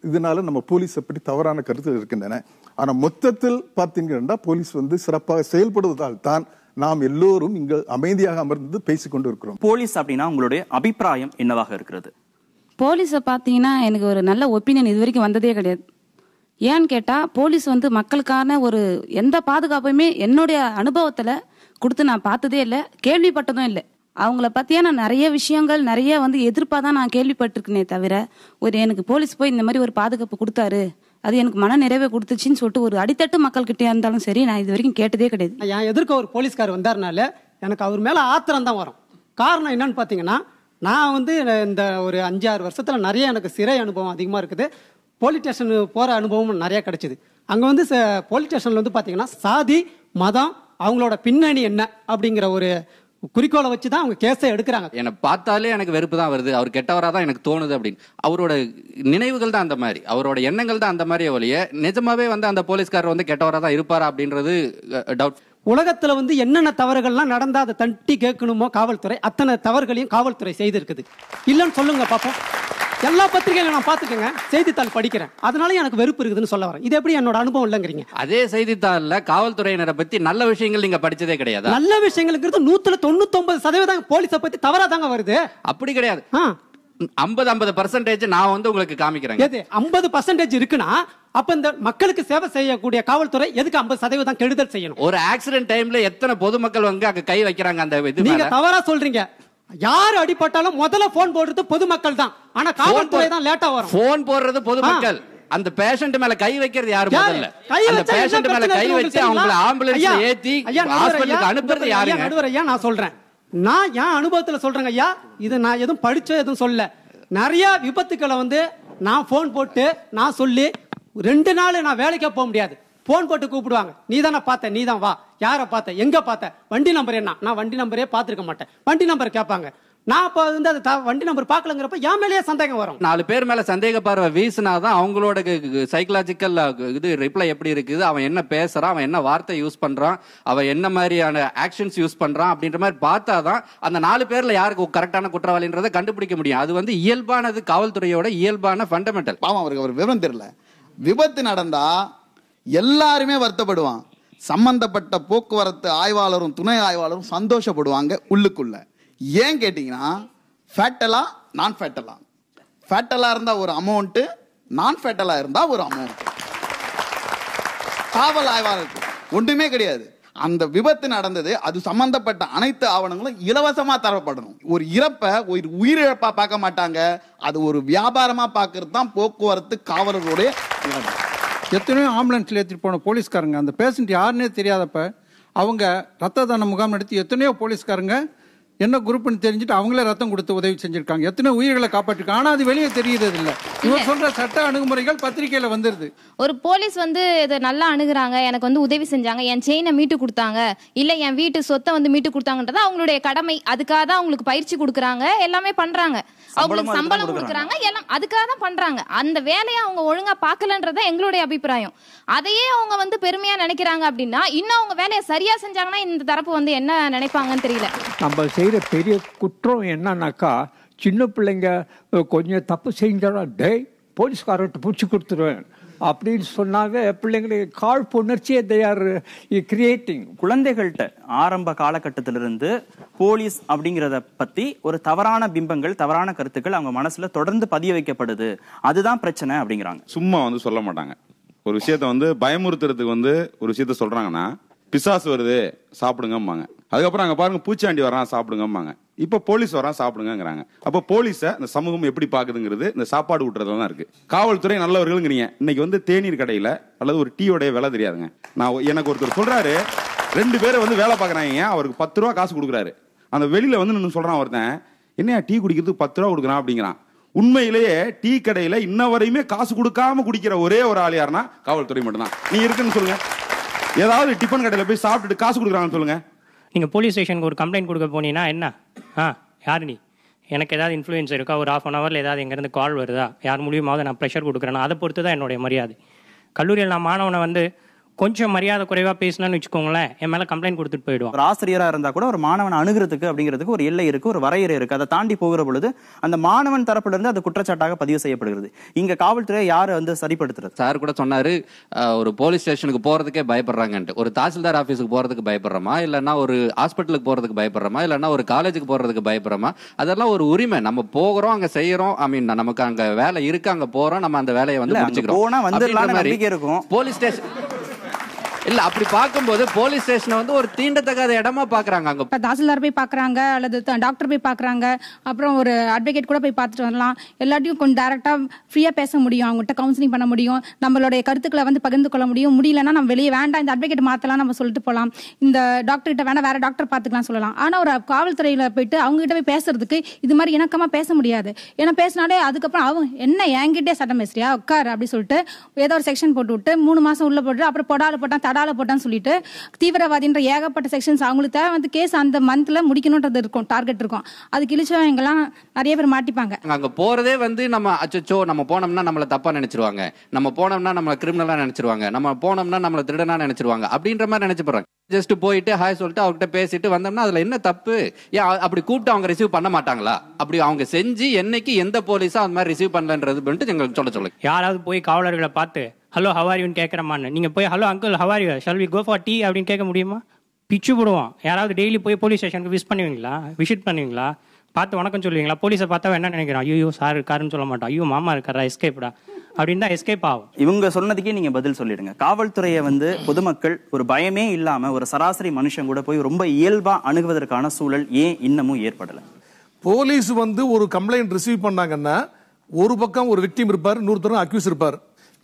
இதனால நம்ம போலீஸை பற்றி தவறான கருத்து இருக்கின்றன. ஆனா மொத்தத்தில் பார்த்தீங்கன்னா போலீஸ் வந்து சிறப்பாக செயல்படுவதால் தான் நாம் எல்லோரும் இங்க அமைதியாக அமர்ந்து பேசிக்கொண்டு இருக்கிறோம். போலீஸ் அப்படின்னா உங்களுடைய அபிப்பிராயம் என்னவாக இருக்கிறது? போலீஸை பார்த்தீங்கன்னா எனக்கு ஒரு நல்ல ஒப்பீனியன் இது வரைக்கும் வந்ததே கிடையாது. ஏன்னு கேட்டால் போலீஸ் வந்து மக்களுக்கான ஒரு எந்த பாதுகாப்புமே என்னுடைய அனுபவத்தில் கொடுத்து நான் பார்த்ததே இல்லை, கேள்விப்பட்டதும் இல்லை. அவங்கள பற்றியா நான் நிறைய விஷயங்கள் நிறைய வந்து எதிர்ப்பாக தான் நான் கேள்விப்பட்டிருக்கேனே தவிர எனக்கு போலீஸ் போய் இந்த மாதிரி ஒரு பாதுகாப்பு கொடுத்தாரு, அது எனக்கு மன நிறைவே கொடுத்துச்சின்னு சொல்லிட்டு ஒரு அடித்தட்டு மக்கள்கிட்ட இருந்தாலும் சரி நான் இது வரைக்கும் கேட்டதே கிடையாது. என் எதிர்க்க ஒரு போலீஸ்கார் வந்தாருனால எனக்கு அவர் மேலே ஆத்திரம் தான் வரும். காரணம் என்னன்னு பார்த்தீங்கன்னா, நான் வந்து இந்த ஒரு 5-6 வருஷத்தில் நிறைய எனக்கு சிறை அனுபவம் அதிகமாக இருக்குது. போலீஸ் ஸ்டேஷன் போகிற அனுபவம் நிறைய கிடைச்சிது. அங்கே வந்து போலீஸ் ஸ்டேஷனில் வந்து பார்த்தீங்கன்னா சாதி மதம் அவங்களோட பின்னணி என்ன அப்படிங்கிற ஒரு குறிக்கோளை வச்சு தான் அவங்க கேஸை எடுக்கிறாங்க. என்னை பார்த்தாலே எனக்கு வெறுப்பு தான் வருது, அவர் கெட்டவராக தான் எனக்கு தோணுது அப்படின்னு. அவரோட நினைவுகள் தான் அந்த மாதிரி, அவரோட எண்ணங்கள் தான் அந்த மாதிரி ஒழிய நிஜமாவே வந்து அந்த போலீஸ்காரர் வந்து கெட்டவராக தான் இருப்பாரா அப்படின்றது டவுட். உலகத்துல வந்து என்னென்ன தவறுகள்லாம் நடந்தா அதை தட்டி கேட்கணுமோ காவல்துறை அத்தனை தவறுகளையும் காவல்துறை செய்திருக்குது. இல்லைன்னு சொல்லுங்க பாப்போம். எல்லா பத்திரிகைகளும் நான் பாத்துக்கங்க, செய்தித்தாள் படிக்கிறேன், அதனால எனக்கு வெறுப்பு இருக்குதுன்னு சொல்ல வரேன். இது எப்படி என்னோட அனுபவம் இல்லைங்கிறீங்க? அதே செய்தித்தாள்ல காவல்துறையினரை பத்தி நல்ல விஷயங்கள் நீங்க படிச்சதே கிடையாது. நல்ல விஷயங்களுக்கு 199% போலீஸை பத்தி தவறா தாங்க வருது. அப்படி கிடையாது. 50% நான் வந்து உங்களுக்கு காமிக்கிறேன். 50% இருக்குன்னா அப்ப இந்த மக்களுக்கு சேவை செய்யக்கூடிய காவல்துறை எதுக்கு 50% கெடுதல் செய்யணும்? ஒரு ஆக்சிடென்ட் டைம்ல எத்தனை பொதுமக்கள் வந்து அங்க கை வைக்கிறாங்க அந்த இது. நீங்க தவறா சொல்றீங்க. யாரு அடிபட்டாலும் முதல்ல போன் போடுறது பொதுமக்கள் தான், ஆனா காவல்துறை தான் லேட்டா வரும். போன் போடுறது பொதுமக்கள், அந்த பேஷண்ட் மேல கை வைக்கிறது யாரு? முதல்ல அந்த பேஷண்ட் மேல கை வச்சு அவங்கள ஆம்புலன்ஸ்ல ஏத்தி ஹாஸ்பிடலுக்கு அனுப்புறது யாருங்க? நடுவர் ஐயா, நான் சொல்றேன், நான் என் அனுபவத்துல சொல்றேங்க ஐயா. இது நான் எதுவும் படிச்ச எதுவும் சொல்ல. நிறைய விபத்துக்களை வந்து நான் போன் போட்டு நான் சொல்லி 2 நாள் நான் வேலைக்கே போக முடியாது. போன் போட்டு கூப்பிடுவாங்க, நீ தானே பார்த்த, நீ தான் வா, யாரை பார்த்த, எங்க பார்த்த, வண்டி நம்பர் என்ன, நான் வண்டி நம்பரே பார்த்துருக்க மாட்டேன், வண்டி நம்பர் கேட்பாங்க. நான் இப்போ வந்து அது வண்டி நம்பர் பார்க்கலங்கிறப்ப என் மேலேயே சந்தேகம் வரும். 4 பேர் மேல சந்தேக பார்வை வீசினாதான் அவங்களோட சைக்கலாஜிக்கல் இது ரிப்ளை எப்படி இருக்குது, அவன் என்ன பேசுறான், அவன் என்ன வார்த்தை யூஸ் பண்றான், அவன் என்ன மாதிரியான ஆக்ஷன்ஸ் யூஸ் பண்றான் அப்படின்ற மாதிரி பார்த்தாதான் அந்த 4 பேர்ல யாருக்கு கரெக்டான குற்றவாளின்றதை கண்டுபிடிக்க முடியும். அது வந்து இயல்பானது, காவல்துறையோட இயல்பான ஃபண்டமெண்டல். பாவம் அவருக்கு ஒரு விவரம் தெரியல. விபத்து நடந்தா எல்லாருமே வருத்தப்படுவான். சம்பந்தப்பட்ட போக்குவரத்து ஆய்வாளரும் துணை ஆய்வாளரும் சந்தோஷப்படுவாங்க உள்ளுக்குள்ள. ஏன் கேட்டீங்கன்னா, ஃபேட்டலா நான் ஃபேட்டலா, ஃபேட்டலா இருந்தா ஒரு அமௌண்ட், நான் ஃபேட்டலா இருந்தா ஒரு அமௌண்ட். காவல் ஆய்வாளருக்கு ஒன்றுமே கிடையாது. அந்த விபத்து நடந்தது, அது சம்பந்தப்பட்ட அனைத்து ஆவணங்களும் இலவசமா தரப்படணும். ஒரு இறப்பை ஒரு உயிரிழப்பா பார்க்க மாட்டாங்க, அது ஒரு வியாபாரமா பார்க்கறது தான் போக்குவரத்து காவலர்களுடைய. எத்தனையோ ஆம்புலன்ஸ்ல ஏற்றிட்டு போன போலீஸ்காரங்க அந்த பேஷண்ட் யாருன்னே தெரியாதப்ப அவங்க ரத்த தான முகாம் நடத்தி எத்தனையோ போலீஸ்காரங்க என்ன குரூப்னு தெரிஞ்சுட்டு அவங்களே ரத்தம் கொடுத்து உதவி செஞ்சிருக்காங்க. எத்தனை உயிர்களை காப்பாற்றிருக்காங்க. ஆனா அது வெளியே தெரியுறது இல்ல. இவர் சொல்ற சட்ட அணுகுமுறைகள் பத்திரிகையில வந்துருது. ஒரு போலீஸ் வந்து இதை நல்லா அணுகுறாங்க, எனக்கு வந்து உதவி செஞ்சாங்க, என் செயினை மீட்டு கொடுத்தாங்க, இல்ல என் வீட்டு சொத்தை வந்து மீட்டு கொடுத்தாங்கன்றது அவங்களுடைய கடமை. அதுக்காக தான் அவங்களுக்கு பயிற்சி கொடுக்குறாங்க, எல்லாமே பண்றாங்க, அவங்களுக்கு சம்பளம் கொடுக்குறாங்க, எல்லாம் அதுக்காக தான் பண்றாங்க. அந்த வேலையை அவங்க ஒழுங்கா பார்க்கலன்றத எங்களுடைய அபிப்பிராயம். அதையே அவங்க வந்து பெருமையா நினைக்கிறாங்க அப்படின்னா, இன்னும் அவங்க வேலையை சரியா செஞ்சாங்கன்னா இந்த தரப்பு வந்து என்ன நினைப்பாங்கன்னு தெரியல. நம்ம செய்யற பெரிய குற்றம் என்னன்னாக்கா, சின்ன பிள்ளைங்க கொஞ்சம் தப்பு செஞ்சாலும் டேய் போலீஸ்காரர்கிட்ட பிடிச்சி கொடுத்துருவேன் அப்படின்னு சொன்னாவே பிள்ளைங்களுக்கு காழ்ப்புணர்ச்சியை தயார் கிரியேட்டிங். குழந்தைகள்கிட்ட ஆரம்ப காலகட்டத்திலிருந்து போலீஸ் அப்படிங்கிறத பத்தி ஒரு தவறான பிம்பங்கள், தவறான கருத்துக்கள் அவங்க மனசுல தொடர்ந்து பதிய வைக்கப்படுது. அதுதான் பிரச்சனை அப்படிங்கிறாங்க. சும்மா வந்து சொல்ல மாட்டாங்க. ஒரு விஷயத்த வந்து பயமுறுத்துறதுக்கு வந்து ஒரு விஷயத்த சொல்றாங்கன்னா, பிசாசு வருது சாப்பிடுங்கம்பாங்க. அதுக்கப்புறம் அங்க பாருங்க பூச்சாண்டி வரான் சாப்பிடுங்கம்பாங்க. இப்ப போலீஸ் வரான் சாப்பிடுங்கிறாங்க. அப்ப போலீஸ இந்த சமூகம் எப்படி பாக்குதுங்கிறது இந்த சாப்பாடு ஊட்டுறதுல தான் இருக்கு. காவல்துறை நல்லவர்களுங்கிறீங்க, இன்னைக்கு வந்து தேநீர் கடையில அல்லது ஒரு டீயோடைய விலை தெரியாதுங்க. எனக்கு ஒருத்தர் சொல்றாரு, 2 பேரை வந்து வேலை பாக்குறாங்க, அவருக்கு 10 ரூபா காசு கொடுக்குறாரு. அந்த வெளியில வந்து நின்று சொல்றான் ஒருத்தன், என்னையா டீ குடிக்கிறதுக்கு 10 ரூபா கொடுக்குறான் அப்படிங்கிறான். உண்மையிலேயே டீ கடையில இன்ன வரையுமே காசு கொடுக்காம குடிக்கிற ஒரே ஒரு ஆள் யாருன்னா காவல்துறை மட்டும்தான். நீ இருக்குன்னு சொல்லுங்க. ஏதாவது டிஃபன் கடையில் போய் சாப்பிட்டுட்டு காசு கொடுக்குறாங்கன்னு சொல்லுங்க. நீங்கள் போலீஸ் ஸ்டேஷனுக்கு ஒரு கம்ப்ளைண்ட் கொடுக்க போனீங்கன்னா என்ன, யார் நீ, எனக்கு ஏதாவது இன்ஃப்ளூயன்ஸ் இருக்கா, ஒரு 1/2 hourல ஏதாவது எங்கேருந்து கால் வருதா, யார் மூலியமாவது நான் ப்ரெஷர் கொடுக்குறேன்னா அதை பொறுத்து தான் என்னுடைய மரியாதை. கல்லூரியில் நான் மாணவனை வந்து கொஞ்சம் மரியாதை குறைவா பேசினான்னு வச்சுக்கோங்களேன், என் மேல கம்ப்ளைண்ட் கொடுத்துட்டு போயிடுவான். ஒரு ஆசிரியரா இருந்தா கூட ஒரு மாணவன் அணுகிறதுக்கு அப்படிங்கிறதுக்கு ஒரு எல்லை இருக்கு, ஒரு வரையறை இருக்கு. அதை தாண்டி போகிற பொழுது அந்த மாணவன் தரப்புல இருந்து அது குற்றச்சாட்டாக பதிவு செய்யப்படுகிறது. இங்க காவல்துறை யாரு வந்து சரிப்படுத்துறது? சார் கூட சொன்னாரு, ஒரு போலீஸ் ஸ்டேஷனுக்கு போறதுக்கே பயப்படுறாங்கன்ட்டு. ஒரு தாசில்தார் ஆபீஸுக்கு போறதுக்கு பயப்படுறோமா, இல்லைன்னா ஒரு ஹாஸ்பிட்டலுக்கு போறதுக்கு பயப்படுறோமா, இல்லைன்னா ஒரு காலேஜுக்கு போறதுக்கு பயப்படுறோமா? அதெல்லாம் ஒரு உரிமை. நம்ம போகிறோம், அங்க செய்யறோம். ஐ மீன் நமக்கு அங்க வேலை இருக்கு, அங்க போறோம், நம்ம அந்த வேலையை வந்து முடிச்சுக்கிறோம். போலீஸ் ஸ்டேஷன் இல்ல அப்படி பார்க்கும்போது போலீஸ் ஸ்டேஷனை வந்து ஒரு தீண்டத்தகாத இடமா பாக்குறாங்க. அங்க தாசில்தார் போய் பாக்குறாங்க, அல்லது டாக்டர் போய் பாக்குறாங்க, அப்புறம் ஒரு அட்வொகேட் கூட போய் பார்த்துட்டு வரலாம். எல்லாத்தையும் கொஞ்சம் டைரக்டா ஃப்ரீயா பேச முடியும், அவங்ககிட்ட கவுன்சிலிங் பண்ண முடியும், நம்மளுடைய கருத்துக்களை வந்து பகிர்ந்து கொள்ள முடியும். முடியலன்னா நம்ம வெளியே வேண்டாம், இந்த அட்வொகேட் மாத்தலாம் நம்ம சொல்லிட்டு போகலாம், இந்த டாக்டர் கிட்ட வேணா வேற டாக்டர் பாத்துக்கலாம் சொல்லலாம். ஆனா ஒரு காவல்துறையில போயிட்டு அவங்க கிட்ட போய் பேசுறதுக்கு இது மாதிரி இணக்கமா பேச முடியாது. ஏன்னா பேசினாலே அதுக்கப்புறம் அவங்க என்ன என்கிட்டே சட்டம் பேசுறியா உட்கார் அப்படி சொல்லிட்டு ஏதோ ஒரு செக்ஷன் போட்டு விட்டு 3 மாசம் உள்ள போட்டு அப்புறம் பொடால போட்டான் தடால போட்டான்னு சொல்லிட்டு தீவிரவாதின்ற ஏகப்பட்ட செக்ஷன்ஸ் அவங்களுக்கு தேவை வந்து கேஸ் அந்த மந்த்ல முடிக்கணும்ன்றது இருக்கும், டார்கெட் இருக்கும். அதுக்கு இழிச்சவங்கலாம் நிறைய பேர் மாட்டிப்பாங்க. அங்க போறதே வந்து நம்ம அச்சோ நம்ம போனோம்னா நம்மள தப்பா நினைச்சிருவாங்க, நம்ம போனோம்னா நம்மள கிரிமினலா நினைச்சிருவாங்க, நம்ம போனோம்னா நம்மள திருடனா நினைச்சிருவாங்க அப்படின்ற மாதிரி நினைச்சு போறாங்க. ஜஸ்ட் போயிட்டு ஹாய் சொல்லிட்டு அவர்கிட்ட பேசிட்டு வந்தோம்னா அதுல என்ன தப்பு? ஏன் அப்படி கூப்பிட்டு அவங்க ரிசீவ் பண்ண மாட்டாங்களா? அப்படி அவங்க செஞ்சு என்னைக்கு எந்த போலீஸா அந்த மாதிரி ரிசீவ் பண்ணலன்றது எங்களுக்கு சொல்ல யாராவது போய் காவலர்களை பார்த்து ஹலோ ஹவாரியூன்னு கேட்கறமான்னு நீங்க போய் hello uncle how are you shall we go for tea அப்படின்னு கேட்க முடியுமா? பிச்சு போடுவோம். யாராவது டெய்லி போய் போலீஸ் ஸ்டேஷனுக்கு விசிட் பண்ணுவீங்களா? பார்த்து வணக்கம் சொல்லுவீங்களா? போலீஸை பார்த்தா என்ன நினைக்கிறோம்? ஐயோ சார் இருக்காருன்னு சொல்ல மாட்டோம், ஐயோ மாமா இருக்காரா எஸ்கேப்டா அப்படின்னு தான் எஸ்கேப் ஆகும். இவங்க சொன்னதுக்கே நீங்க பதில் சொல்லிடுங்க. காவல்துறையை வந்து பொதுமக்கள் ஒரு பயமே இல்லாம ஒரு சராசரி மனுஷன் கூட போய் ரொம்ப இயல்பா அணுகுவதற்கான சூழல் ஏன் இன்னமும் ஏற்படல? போலீஸ் வந்து ஒரு கம்ப்ளைண்ட் ரிசீவ் பண்ணாங்கன்னா ஒரு பக்கம் ஒரு விக்டிம் இருப்பார், இன்னொருத்தரும் அக்யூஸ் இருப்பார்.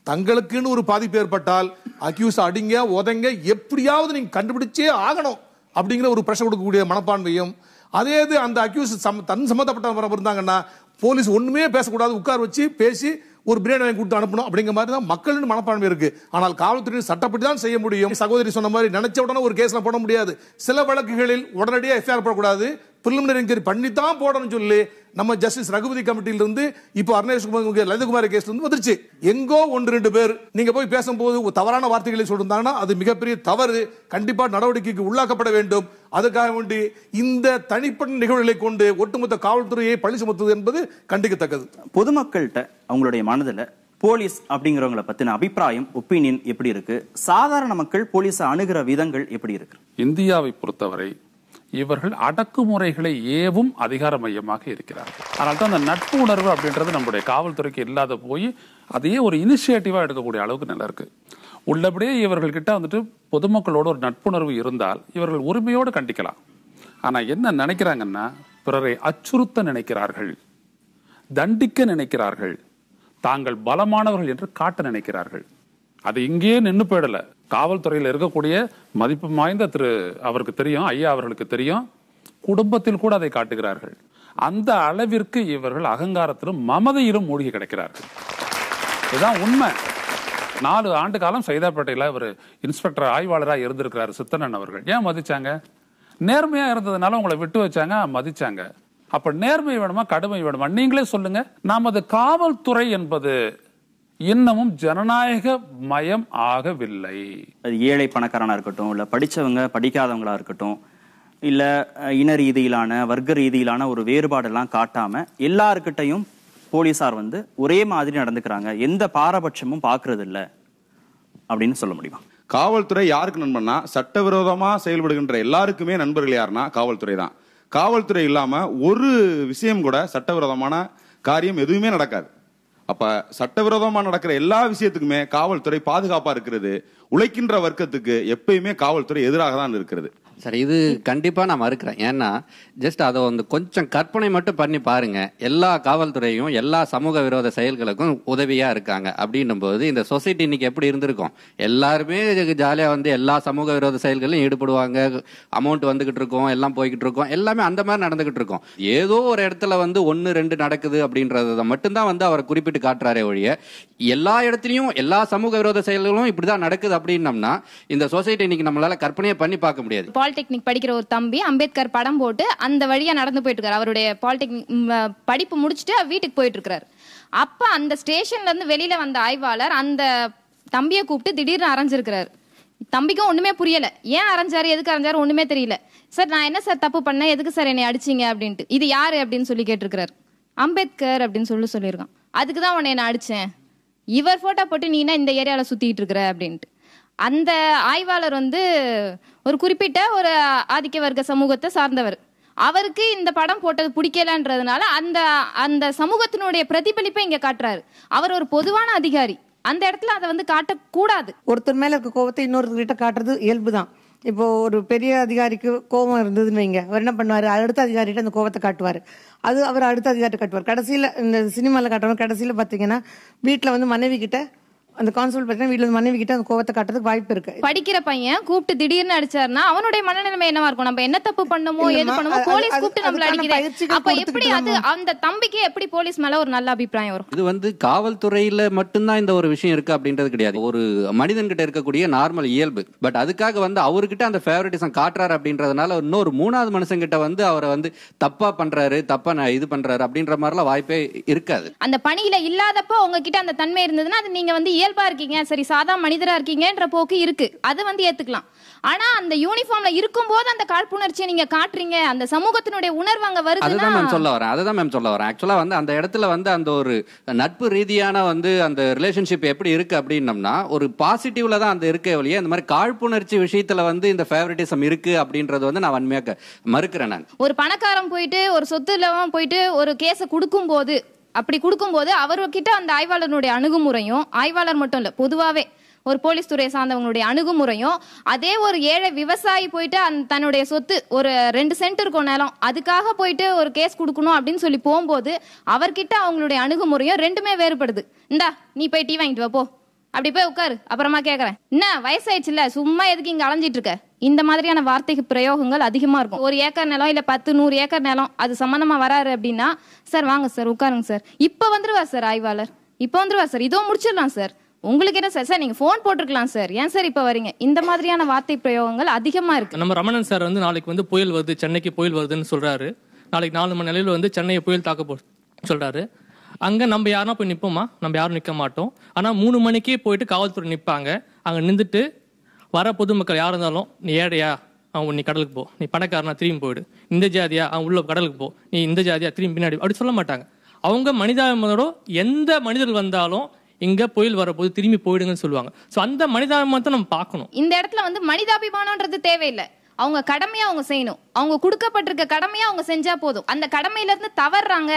தங்களுக்குன்னு ஒரு பாதிப்பு ஏற்பட்டால் அக்யூஸ் அடிங்க உதங்க எப்படியாவது நீங்க கண்டுபிடிச்சே ஆகணும் அப்படிங்கிற ஒரு பிரஷர் கொடுக்கக்கூடிய மனப்பான்மையும், அதே இது அந்த அக்யூஸ் தன் சம்பந்தப்பட்ட இருந்தாங்கன்னா போலீஸ் ஒண்ணுமே பேசக்கூடாது, உட்கார் வச்சு பேசி ஒரு பிரியாணி வாங்கி கொடுத்து அனுப்பணும் அப்படிங்கிற மாதிரி தான் மக்களின் மனப்பான்மை இருக்கு. ஆனால் காவல்துறையின் சட்டப்படி தான் செய்ய முடியும். சகோதரி சொன்ன மாதிரி நினைச்ச உடனே ஒரு கேஸ்ல போட முடியாது. சில வழக்குகளில் உடனடியாக எஃப்ஐஆர் போடக்கூடாது, பிரிலிமினரி என்கொயரி பண்ணித்தான் போடணும்னு சொல்லி நம்ம ஜஸ்டிஸ் ரகுபதி கமிட்டியிலிருந்து இப்போ அருணேஷ்குமார் லலிதகுமார் கேஸ்ல இருந்து வந்துருச்சு. எங்கோ 1-2 பேர் நீங்க போய் பேசும்போது தவறான வார்த்தைகளை சொல்லிருந்தாங்கன்னா அது மிகப்பெரிய தவறு, கண்டிப்பா நடவடிக்கைக்கு உள்ளாக்கப்பட வேண்டும். அதுக்காக வேண்டி இந்த தனிப்பட்ட நிகழ்வுகளை கொண்டு ஒட்டுமொத்த காவல்துறையை பழி சுமத்துவது என்பது கண்டிக்கத்தக்கது. பொதுமக்கள்கிட்ட அவங்களுடைய மனதில் போலீஸ் அப்படிங்கிறவங்களை பத்தின அபிப்பிராயம், ஒப்பீனியன் எப்படி இருக்கு? சாதாரண மக்கள் போலீஸை அணுகிற விதங்கள் எப்படி இருக்கு? இந்தியாவை பொறுத்தவரை இவர்கள் அடக்குமுறைகளை ஏவும் அதிகார மையமாக இருக்கிறார்கள். அதனால தான் அந்த நட்பு உணர்வு அப்படின்றது நம்முடைய காவல்துறைக்கு இல்லாத போய் அதையே ஒரு இனிஷியேட்டிவா எடுக்கக்கூடிய அளவுக்கு நல்லா இருக்கு. உள்ளபடியே இவர்கள்கிட்ட வந்துட்டு பொதுமக்களோட ஒரு நட்புணர்வு இருந்தால் இவர்கள் உரிமையோடு கண்டிக்கலாம். ஆனா என்ன நினைக்கிறாங்கன்னா, பிறரை அச்சுறுத்த நினைக்கிறார்கள், தண்டிக்க நினைக்கிறார்கள், தாங்கள் பலமானவர்கள் என்று காட்ட நினைக்கிறார்கள். அது இங்கேயே நின்று போயிடல. காவல்துறையில் இருக்கக்கூடிய மதிப்பு வாய்ந்த அவருக்கு தெரியும், ஐயா அவர்களுக்கு தெரியும், குடும்பத்தில் கூட அதை காட்டுகிறார்கள். அந்த அளவிற்கு இவர்கள் அகங்காரத்திலும் மமதையிலும் மூழ்கி கிடக்கிறார்கள். இதுதான் உண்மை. 4 ஆண்டு காலம் சைதாப்பேட்டையில் ஒரு இன்ஸ்பெக்டர் ஆய்வாளராக இருந்திருக்கிறார் சித்தனன் அவர்கள். ஏன் மதிச்சாங்க? நேர்மையா இருந்ததுனால உங்களை விட்டு வச்சாங்க, மதிச்சாங்க. அப்ப நேர்மை வேணுமா, கடுமை வேணுமா? நீங்களே சொல்லுங்க. நமது காவல்துறை என்பது இன்னமும் ஜனநாயக மயம் ஆகவில்லை. அது ஏழை பணக்காரனா இருக்கட்டும், இல்ல படிச்சவங்க படிக்காதவங்களா இருக்கட்டும், இல்ல இன ரீதியிலான வர்க்க ரீதியிலான ஒரு வேறுபாடெல்லாம் காட்டாம எல்லாருக்கிட்டையும் போலீசார் ஒரே மாதிரி நடந்துக்கிறாங்க, எந்த பாரபட்சமும் பாக்குறது இல்ல அப்படின்னு சொல்ல முடியுமா? காவல்துறை யாருக்கு நண்பன்னா, சட்டவிரோதமா செயல்படுகின்ற எல்லாருக்குமே நண்பர்கள் யாருன்னா காவல்துறை தான். காவல்துறை இல்லாம ஒரு விஷயம் கூட சட்டவிரோதமான காரியம் எதுவுமே நடக்காது. அப்ப சட்டவிரோதமா நடக்கிற எல்லா விஷயத்துக்குமே காவல்துறை பாதுகாப்பா இருக்கிறது. உழைக்கின்ற வர்க்கத்துக்கு எப்பயுமே காவல்துறை எதிராக தான் இருக்கிறது. சரி, இது கண்டிப்பா நான் மறுக்கிறேன். ஏன்னா ஜஸ்ட் அதை கொஞ்சம் கற்பனை மட்டும் பண்ணி பாருங்க. எல்லா காவல்துறையும் எல்லா சமூக விரோத செயல்களுக்கும் உதவியா இருக்காங்க அப்படின்னும் போது இந்த சொசைட்டி இன்னைக்கு எப்படி இருந்திருக்கும்? எல்லாருமே ஜாலியா எல்லா சமூக விரோத செயல்களையும் ஈடுபடுவாங்க, அமௌண்ட் வந்துகிட்டு இருக்கும், எல்லாம் போய்கிட்டு இருக்கும், எல்லாமே அந்த மாதிரி நடந்துகிட்டு இருக்கும். ஏதோ ஒரு இடத்துல 1-2 நடக்குது அப்படின்றத மட்டும்தான் அவர் குறிப்பிட்டு காட்டுறாரே ஒழிய எல்லா இடத்துலயும் எல்லா சமூக விரோத செயல்களும் இப்படிதான் நடக்குது அப்படின்னம்னா இந்த சொசைட்டி இன்னைக்கு நம்மளால கற்பனையே பண்ணி பார்க்க முடியாது. பாலிடெக்னிக் படிக்கிற ஒரு தம்பி அம்பேத்கர் படம் போட்டு அந்த வழியா நடந்து போயிட்டு இருக்காரு. அவருடைய பாலிடெக்னிக் படிப்பு முடிச்சுட்டு வீட்டுக்கு போயிட்டு இருக்காரு. அப்ப அந்த ஸ்டேஷன்ல இருந்து வெளியில வந்த ஆய்வாளர் அந்த தம்பியை கூப்பிட்டு திடீர்னு அரைஞ்சிருக்கிறாரு. தம்பிக்கும் ஒண்ணுமே புரியல, ஏன் அரைஞ்சாரு, எதுக்கு அரைஞ்சாரு ஒண்ணுமே தெரியல. சார் நான் என்ன சார் தப்பு பண்ணேன், எதுக்கு சார் என்னை அடிச்சீங்க அப்படின்ட்டு. இது யாரு அப்படின்னு சொல்லி கேட்டிருக்கிறாரு. அம்பேத்கர் அப்படின்னு சொல்லியிருக்கான். அதுக்குதான் உன்னை என்ன அடிச்சேன், இவர் போட்டோ போட்டு நீ என்ன இந்த ஏரியால சுத்திட்டு இருக்கிற அப்படின்ட்டு. அந்த ஆய்வாளர் ஒரு குறிப்பிட்ட ஒரு ஆதிக்க வர்க்க சமூகத்தை சார்ந்தவர். அவருக்கு இந்த படம் போட்டது பிடிக்கலன்றதுனால அந்த அந்த சமூகத்தினுடைய பிரதிபலிப்பை இங்க காட்டுறாரு. அவர் ஒரு பொதுவான அதிகாரி, அந்த இடத்துல அதை காட்டக்கூடாது. ஒருத்தர் மேல இருக்க கோபத்தை இன்னொருத்தர்கிட்ட காட்டுறது இயல்பு தான். இப்போ ஒரு பெரிய அதிகாரிக்கு கோபம் இருந்ததுன்னு வைங்க, அவர் என்ன பண்ணுவாரு, அடுத்த அதிகாரிகிட்ட அந்த கோபத்தை காட்டுவார். அது அவர் அடுத்த அதிகாரிட்ட காட்டுவார். கடைசியில் இந்த சினிமாவில் காட்டுறவங்க கடைசியில் பார்த்தீங்கன்னா வீட்டில் மனைவி கிட்ட அந்த கான்ஸ்டபிள் பார்த்தீங்கன்னா வீட்டில் மனைவி கிட்ட அந்த கோபத்தை காட்டுறதுக்கு வாய்ப்பு இருக்கு. படிக்கிற பையன் கூப்பிட்டு திடீர்னு அடிச்சாருன்னா அவனுடைய மனநிலைமை என்னவா இருக்கும்? நம்ம என்ன தப்பு பண்ணமோ எது பண்ணமோ போலீஸ் கூப்பிட்டு நம்மள அடிக்குது. அப்ப எப்படி அது அந்த தம்பிக்கு எப்படி போலீஸ் மேல ஒரு நல்ல அபிப்பிராயம் வரும்? இது காவல்துறையில மட்டும்தான் இந்த ஒரு விஷயம் இருக்கு அப்படின்றது கிடையாது. ஒரு மனிதன் கிட்ட இருக்கக்கூடிய நார்மல் இயல்பு. பட் அதுக்காக அவர்கிட்ட அந்த ஃபேவரட்டிசம் காட்டுறாரு அப்படின்றதுனால இன்னொரு 3வது மனுஷன் கிட்ட அவரை தப்பா பண்றாரு, தப்பா இது பண்றாரு அப்படின்ற மாதிரிலாம் வாய்ப்பே இருக்காது. அந்த பணியில இல்லாதப்போ உங்ககிட்ட அந்த தன்மை இருந்ததுன்னா அது நீங்க இயல்பா இருக்கீங்க, சரி சாதா மனிதரா இருக்கீங்கன்ற போக்கு இருக்கு, அது ஏத்துக்கலாம். ஆனா அந்த யூனிஃபார்ம்ல இருக்கும்போது அந்த காழ்ப்புணர்ச்சியை நீங்க காட்டுறீங்க, அந்த சமூகத்தினுடைய உணர்வு அங்க வருதுன்னா அதுதான் மேம் சொல்ல வரேன். ஆக்சுவலா அந்த இடத்துல அந்த ஒரு நட்பு ரீதியான அந்த ரிலேஷன்ஷிப் எப்படி இருக்கு அப்படின்னம்னா ஒரு பாசிட்டிவ்ல தான் அந்த இருக்கே ஒழிய இந்த மாதிரி காழ்ப்புணர்ச்சி விஷயத்துல இந்த ஃபேவரட்டிசம் இருக்கு அப்படின்றது நான் வன்மையாக மறுக்கிறேன். நான் ஒரு பணக்காரன் போயிட்டு ஒரு சொத்துல போயிட்டு ஒரு கேஸை கொடுக்கும்போது அவர்கிட்ட அந்த ஆய்வாளருடைய அணுகுமுறையும், ஆய்வாளர் மட்டும் இல்ல பொதுவாவே ஒரு போலீஸ் துறையை சார்ந்தவங்களுடைய அணுகுமுறையும், அதே ஒரு ஏழை விவசாயி போயிட்டு தன்னுடைய சொத்து ஒரு 2 சென்ட் இருக்கும் நிலம், அதுக்காக போயிட்டு ஒரு கேஸ் கொடுக்கணும் அப்படின்னு சொல்லி போகும்போது அவர்கிட்ட அவங்களுடைய அணுகுமுறையும் ரெண்டுமே வேறுபடுது. இந்தா நீ போய் டீ வாங்கிட்டு வா போ, அப்படி போய் உட்காரு, அப்புறமா கேட்கறேன் என்ன வயசாயிடுச்சுல சும்மா எதுக்கு இங்க அலைஞ்சிட்டு இருக்க, இந்த மாதிரியான வார்த்தை பிரயோகங்கள் அதிகமா இருக்கும். 1 ஏக்கர் நிலம் இல்ல 10-100 ஏக்கர் நிலம் அது சம்பந்தமா வராரு அப்படின்னா, சார் வாங்க சார் உட்காருங்க சார், இப்ப வந்துருவார் சார் ஆய்வாளர், இப்போ வந்துருவார் சார், இதோ முடிச்சிடலாம் சார், உங்களுக்கு என்ன சார், சார் நீங்க போன் போட்டிருக்கலாம் சார், ஏன் சார் இப்ப வரீங்க? இந்த மாதிரியான வார்த்தை பிரயோகங்கள் அதிகமா இருக்கு. நம்ம ரமணன் சார் வந்து நாளைக்கு வந்து புயல் வருது, சென்னைக்கு புயல் வருதுன்னு சொல்றாரு. நாளைக்கு 4 மணி நிலையில் வந்து சென்னையை புயல் தாக்க சொல்றாரு. அங்க நம்ம யாரும் போய் நிப்போமா? நம்ம யாரும் நிக்க மாட்டோம். ஆனா 3 மணிக்கே போயிட்டு காவல்துறை நிப்பாங்க. அங்க நின்றுட்டு வர பொதுமக்கள் யார் இருந்தாலும், நீ ஏழையா அவன் நீ கடலுக்கு போ, நீ பணக்காரனா திரும்பி போயிடு, இந்த ஜாதியா அவன் உள்ள கடலுக்கு போ, நீ இந்த ஜாதியா திரும்பி பின்னாடி, அப்படி சொல்ல மாட்டாங்க. அவங்க மனிதாபிமானோட எந்த மனிதர்கள் வந்தாலும் இங்க புயல் வரப்போது திரும்பி போயிடுங்கன்னு சொல்லுவாங்க. சோ அந்த மனிதாபிமானத்தை நம்ம பார்க்கணும். இந்த இடத்துல வந்து மனிதாபிமானம்ன்றது தேவையில்லை, அவங்க கடமையை அவங்க செய்யணும். அவங்க கொடுக்கப்பட்டிருக்க கடமையை அவங்க செஞ்சா போதும். அந்த கடமையில இருந்து தவறுறாங்க,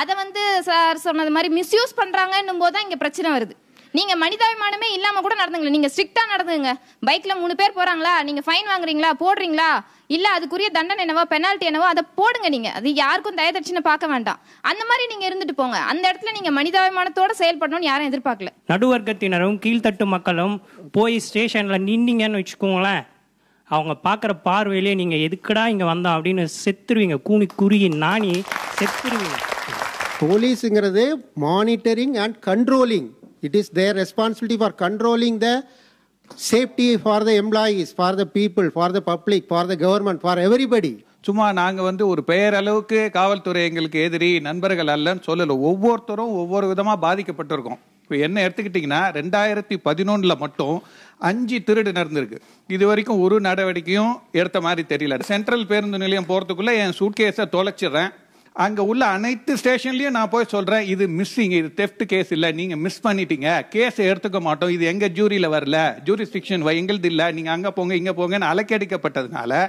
அதை வந்து சார் சொன்னது மாதிரி மிஸ்யூஸ் பண்றாங்கன்னும் போதுதான் இங்க பிரச்சனை வருது. நீங்க மனிதாபிமானமே இல்லாம கூட நடந்துங்களா, நீங்க ஸ்ட்ரிக்டா நடந்துங்க. பைக்ல 3 பேர் போறாங்களா, நீங்க ஃபைன் வாங்குறீங்களா, போடுறீங்களா, இல்ல அதுக்குரிய தண்டனை என்னவோ பெனால்ட்டி என்னவோ அதை போடுங்க. நீங்க அது யாருக்கும் தயதட்சின்னு பார்க்க வேண்டாம். அந்த மாதிரி நீங்க இருந்துட்டு போங்க. அந்த இடத்துல நீங்க மனிதாபிமானத்தோட செயல்படணும்னு யாரும் எதிர்பார்க்கல. நடுவர்க்கத்தினரும் கீழ்த்தட்டு மக்களும் போய் ஸ்டேஷன்ல நின்னீங்கன்னு வச்சுக்கோங்களேன், அவங்க பார்க்குற பார்வையிலே நீங்க எதுக்குடா இங்க வந்தோம் அப்படின்னு செத்துருவீங்க, கூனி குறுகி நாணி செத்துருவீங்க. போலீஸுங்கிறது monitoring and controlling. It is their responsibility for controlling the safety for the employees, for the people, for the public, for the government, for everybody. சும்மா நாங்க வந்து ஒரு பெயரளவுக்கு காவல்துறை எங்களுக்கு எதிரி, நண்பர்கள் அல்லன்னு சொல்லல. ஒவ்வொருத்தரும் ஒவ்வொரு விதமா பாதிக்கப்பட்டிருக்கோம். இப்போ என்ன எடுத்துக்கிட்டீங்கன்னா 2011 மட்டும் 5 திருடு நடந்திருக்கு. இது வரைக்கும் ஒரு நடவடிக்கையும் எடுத்த மாதிரி தெரியல. சென்ட்ரல் பேருந்து நிலையம் போறதுக்குள்ள என் சூட்கேஸை தொலைச்சிடுறேன். அங்க உள்ள அனைத்து ஸ்டேஷன்லயும் நான் போய் சொல்றேன், இது மிஸ்ஸிங், இது தெஃப்ட் கேஸ் இல்ல, நீங்க மிஸ் பண்ணிட்டீங்க, கேஸ் எடுத்துக்க மாட்டோம், இது எங்க ஜூரியில வரல, ஜூரிஸ்டிக்ஷன் எங்களுது இல்ல, நீங்க அங்க போங்க இங்க போங்கன்னு அலக்கடிக்கப்பட்டதுனால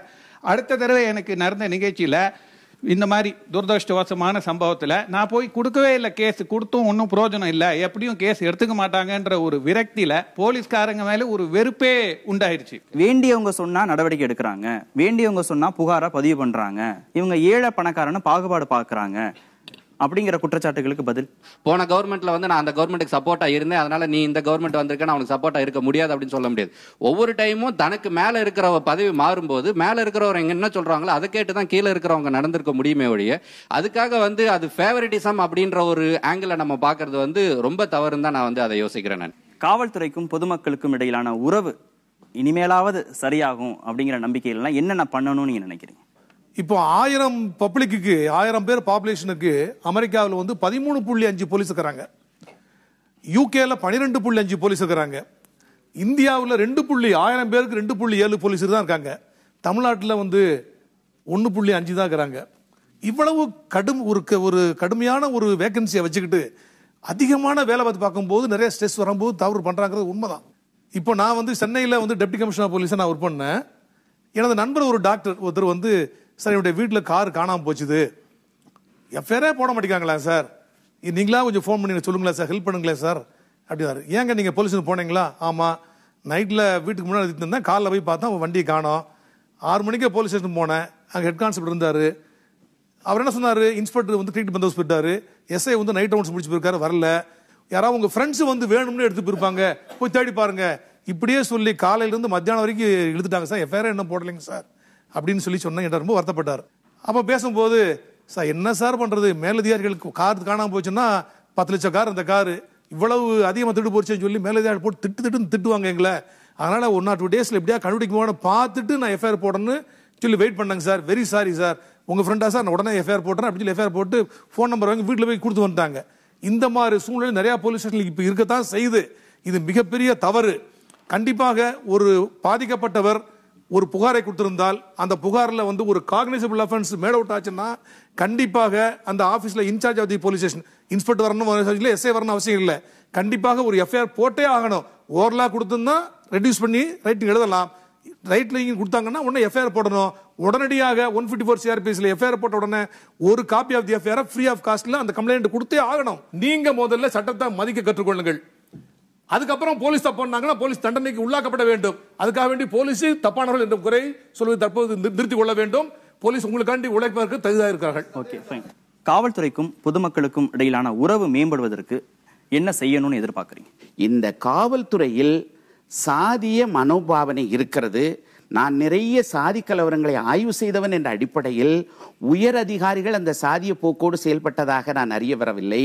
அடுத்த தடவை எனக்கு நடந்த நிகழ்ச்சியில இந்த மாதிரி துரதிருஷ்டவசமான சம்பவத்துல நான் போய் கொடுக்கவே இல்லை, கேஸ் கொடுத்தும் ஒன்றும் பிரயோஜனம் இல்லை, எப்படியும் கேஸ் எடுத்துக்க மாட்டாங்கன்ற ஒரு விரக்தியில போலீஸ்காரங்க மேல ஒரு வெறுப்பே உண்டாயிருச்சு. வேண்டியவங்க சொன்னா நடவடிக்கை எடுக்கிறாங்க, வேண்டியவங்க சொன்னா புகாரா பதிவு பண்றாங்க, இவங்க ஏழை பணக்காரன்னு பாகுபாடு பாக்குறாங்க அப்படிங்கிற குற்றச்சாட்டுகளுக்கு பதில், போன கவர்மெண்ட்ல வந்து நான் அந்த கவர்மெண்ட்டுக்கு சப்போர்ட்டா இருந்தேன், அதனால நீ இந்த கவர்மெண்ட் வந்திருக்க அவனுக்கு சப்போர்ட்டா இருக்க முடியாது அப்படின்னு சொல்ல முடியாது. ஒவ்வொரு டைமும் தனக்கு மேல இருக்கிற பதவி மாறும்போது மேல இருக்கிறவங்க எங்க என்ன சொல்றாங்களோ அதை கேட்டுதான் கீழே இருக்கிறவங்க நடந்திருக்க முடியுமே ஒழிய அதுக்காக வந்து அது ஃபேவரட்டிசம் அப்படின்ற ஒரு ஆங்கிள் நம்ம பாக்குறது வந்து ரொம்ப தவறுன்னு தான் நான் வந்து அதை யோசிக்கிறேன். நான் காவல்துறைக்கும் பொதுமக்களுக்கும் இடையிலான உறவு இனிமேலாவது சரியாகும் அப்படிங்கிற நம்பிக்கையில என்னென்ன பண்ணணும்னு நீங்க நினைக்கிறீங்க? இப்போ 1000 பப்ளிக்கு 1000 பேர் பாப்புலேஷனுக்கு அமெரிக்காவில் வந்து 13.5 போலீஸ் இருக்கிறாங்க, யூகேல 12.5 போலீஸ் இருக்கிறாங்க, இந்தியாவில் 1000 பேருக்கு 2.7 போலீஸ் தான் இருக்காங்க, தமிழ்நாட்டில் வந்து 1.5 தான் இருக்கிறாங்க. இவ்வளவு ஒரு கடுமையான ஒரு வேகன்சியை வச்சுக்கிட்டு அதிகமான வேலை பார்த்து பார்க்கும்போது நிறைய ஸ்ட்ரெஸ் வரும்போது தவறு பண்றாங்கிறது உண்மைதான். இப்போ நான் வந்து சென்னையில் வந்து டெப்டி கமிஷனர் போலீஸை நான் ஒர்க் பண்ணேன். எனது நண்பர் ஒரு டாக்டர் ஒருத்தர் வந்து, சார் என்னுடைய வீட்டில் கார் காணாமல் போச்சுது, எஃப்ஐஆரே போட மாட்டேங்கிறாங்களா சார், நீங்களா கொஞ்சம் ஃபோன் பண்ணி சொல்லுங்களேன் சார், ஹெல்ப் பண்ணுங்களேன் சார் அப்படின்னாரு. ஏங்க நீங்கள் போலீஸுக்கு போனீங்களா? ஆமாம், நைட்டில் வீட்டுக்கு முன்னாடி இருந்தேன், காலைல போய் பார்த்தா அவன் வண்டியை காணோம், 6 மணிக்கே போலீஸ் ஸ்டேஷன் போனேன், அங்கே ஹெட் கான்ஸ்டபிள் இருந்தார், அவர் என்ன சொன்னார், இன்ஸ்பெக்டர் வந்து ட்ரீட் பந்தோஸ் போயிட்டாரு, எஸ்ஐ வந்து நைட் ரவுண்ட்ஸ் முடிச்சு போயிருக்காரு, வரல, யாராவது உங்கள் ஃப்ரெண்ட்ஸ் வந்து வேணும்னு எடுத்து போயிருப்பாங்க, போய் தேடி பாருங்க, இப்படியே சொல்லி காலையிலேருந்து மத்தியானம் வரைக்கும் இழுத்துட்டாங்க சார், எஃப்ஐஆர் என்ன போடலைங்க சார் அப்படின்னு சொல்லி சொன்னேன். என்ற ரொம்ப வருத்தப்பட்டார். அப்போ பேசும்போது, சார் என்ன சார் பண்ணுறது, மேலதிகாரிகளுக்கு கார் காணாமல் போச்சுன்னா 10 லட்சம் கார், அந்த காரு இவ்வளவு அதிகமாக திட்டு போச்சுன்னு சொல்லி மேலதிகாரி போட்டு திட்டுவாங்க எங்களை, அதனால 1 or 2 டேஸில் எப்படியா கண்டுபிடிக்க பார்த்துட்டு நான் எஃப்ஐஆர் போடணும்னு சொல்லி வெயிட் பண்ணாங்க சார். வெரி சாரி சார், உங்கள் ஃப்ரெண்டா சார், நான் உடனே எஃப்ஐஆர் போட்டேன் அப்படின்னு சொல்லி எஃப்ஐஆர் போட்டு ஃபோன் நம்பர் வாங்கி வீட்டில் போய் கொடுத்து வந்துட்டாங்க. இந்த மாதிரி சூழ்நிலை நிறைய போலீஸ் ஸ்டேஷன்ல இப்போ இருக்கத்தான் செய்யுது. இது மிகப்பெரிய தவறு. கண்டிப்பாக ஒரு பாதிக்கப்பட்டவர் ஒரு புகாரை கொடுத்திருந்தால் அந்த புகாரில் வந்து ஒரு காக்னிசபிள் அஃபென்ஸ் மேட் அவுட் ஆச்சுன்னா கண்டிப்பாக அந்த ஆஃபீஸில் incharge of the police station inspector வரணும், எஸ்ஐ வரணும் அவசியம் இல்லை, கண்டிப்பாக ஒரு எஃப்ஐஆர் போட்டே ஆகணும். ஓவர்லா கொடுத்திருந்தா ரெடியூஸ் பண்ணி ரைட்டிங் எழுதலாம், ரைட்ல கொடுத்தாங்கன்னா உடனே எஃப்ஐஆர் போடணும். உடனடியாக 154 CRPSல எஃப்ஐஆர் போட்ட உடனே ஒரு copy of the FIR free of காஸ்ட்ல அந்த கம்ப்ளைண்ட் கொடுத்தே ஆகணும். நீங்க முதல்ல சட்டத்தை மதிக்க கற்றுக்கொள்ளுங்கள். அதுக்கப்புறம் போலீஸ் தப்பு பண்ணாங்கன்னா போலீஸ் தண்டனைக்கு உள்ளாக்கப்பட வேண்டும். அதுக்காக வேண்டி போலீஸ் தப்பானவர்கள் என்ற குறை சொல்வது தற்போது நிறுத்திக் கொள்ள வேண்டும். போலீஸ் உங்களுக்காண்டி உழைப்பதற்கு தகுதியாக இருக்கிறார்கள். Okay, fine. காவல்துறைக்கும் பொதுமக்களுக்கும் இடையிலான உறவு மேம்படுவதற்கு என்ன செய்யணும்னு எதிர்பார்க்குறீங்க? இந்த காவல்துறையில் சாதிய மனோபாவனை இருக்கிறது. நான் நிறைய சாதி கலவரங்களை ஆய்வு செய்தவன் என்ற அடிப்படையில் உயர் அதிகாரிகள் அந்த சாதிய போக்கோடு செயல்பட்டதாக நான் அறிய வரவில்லை.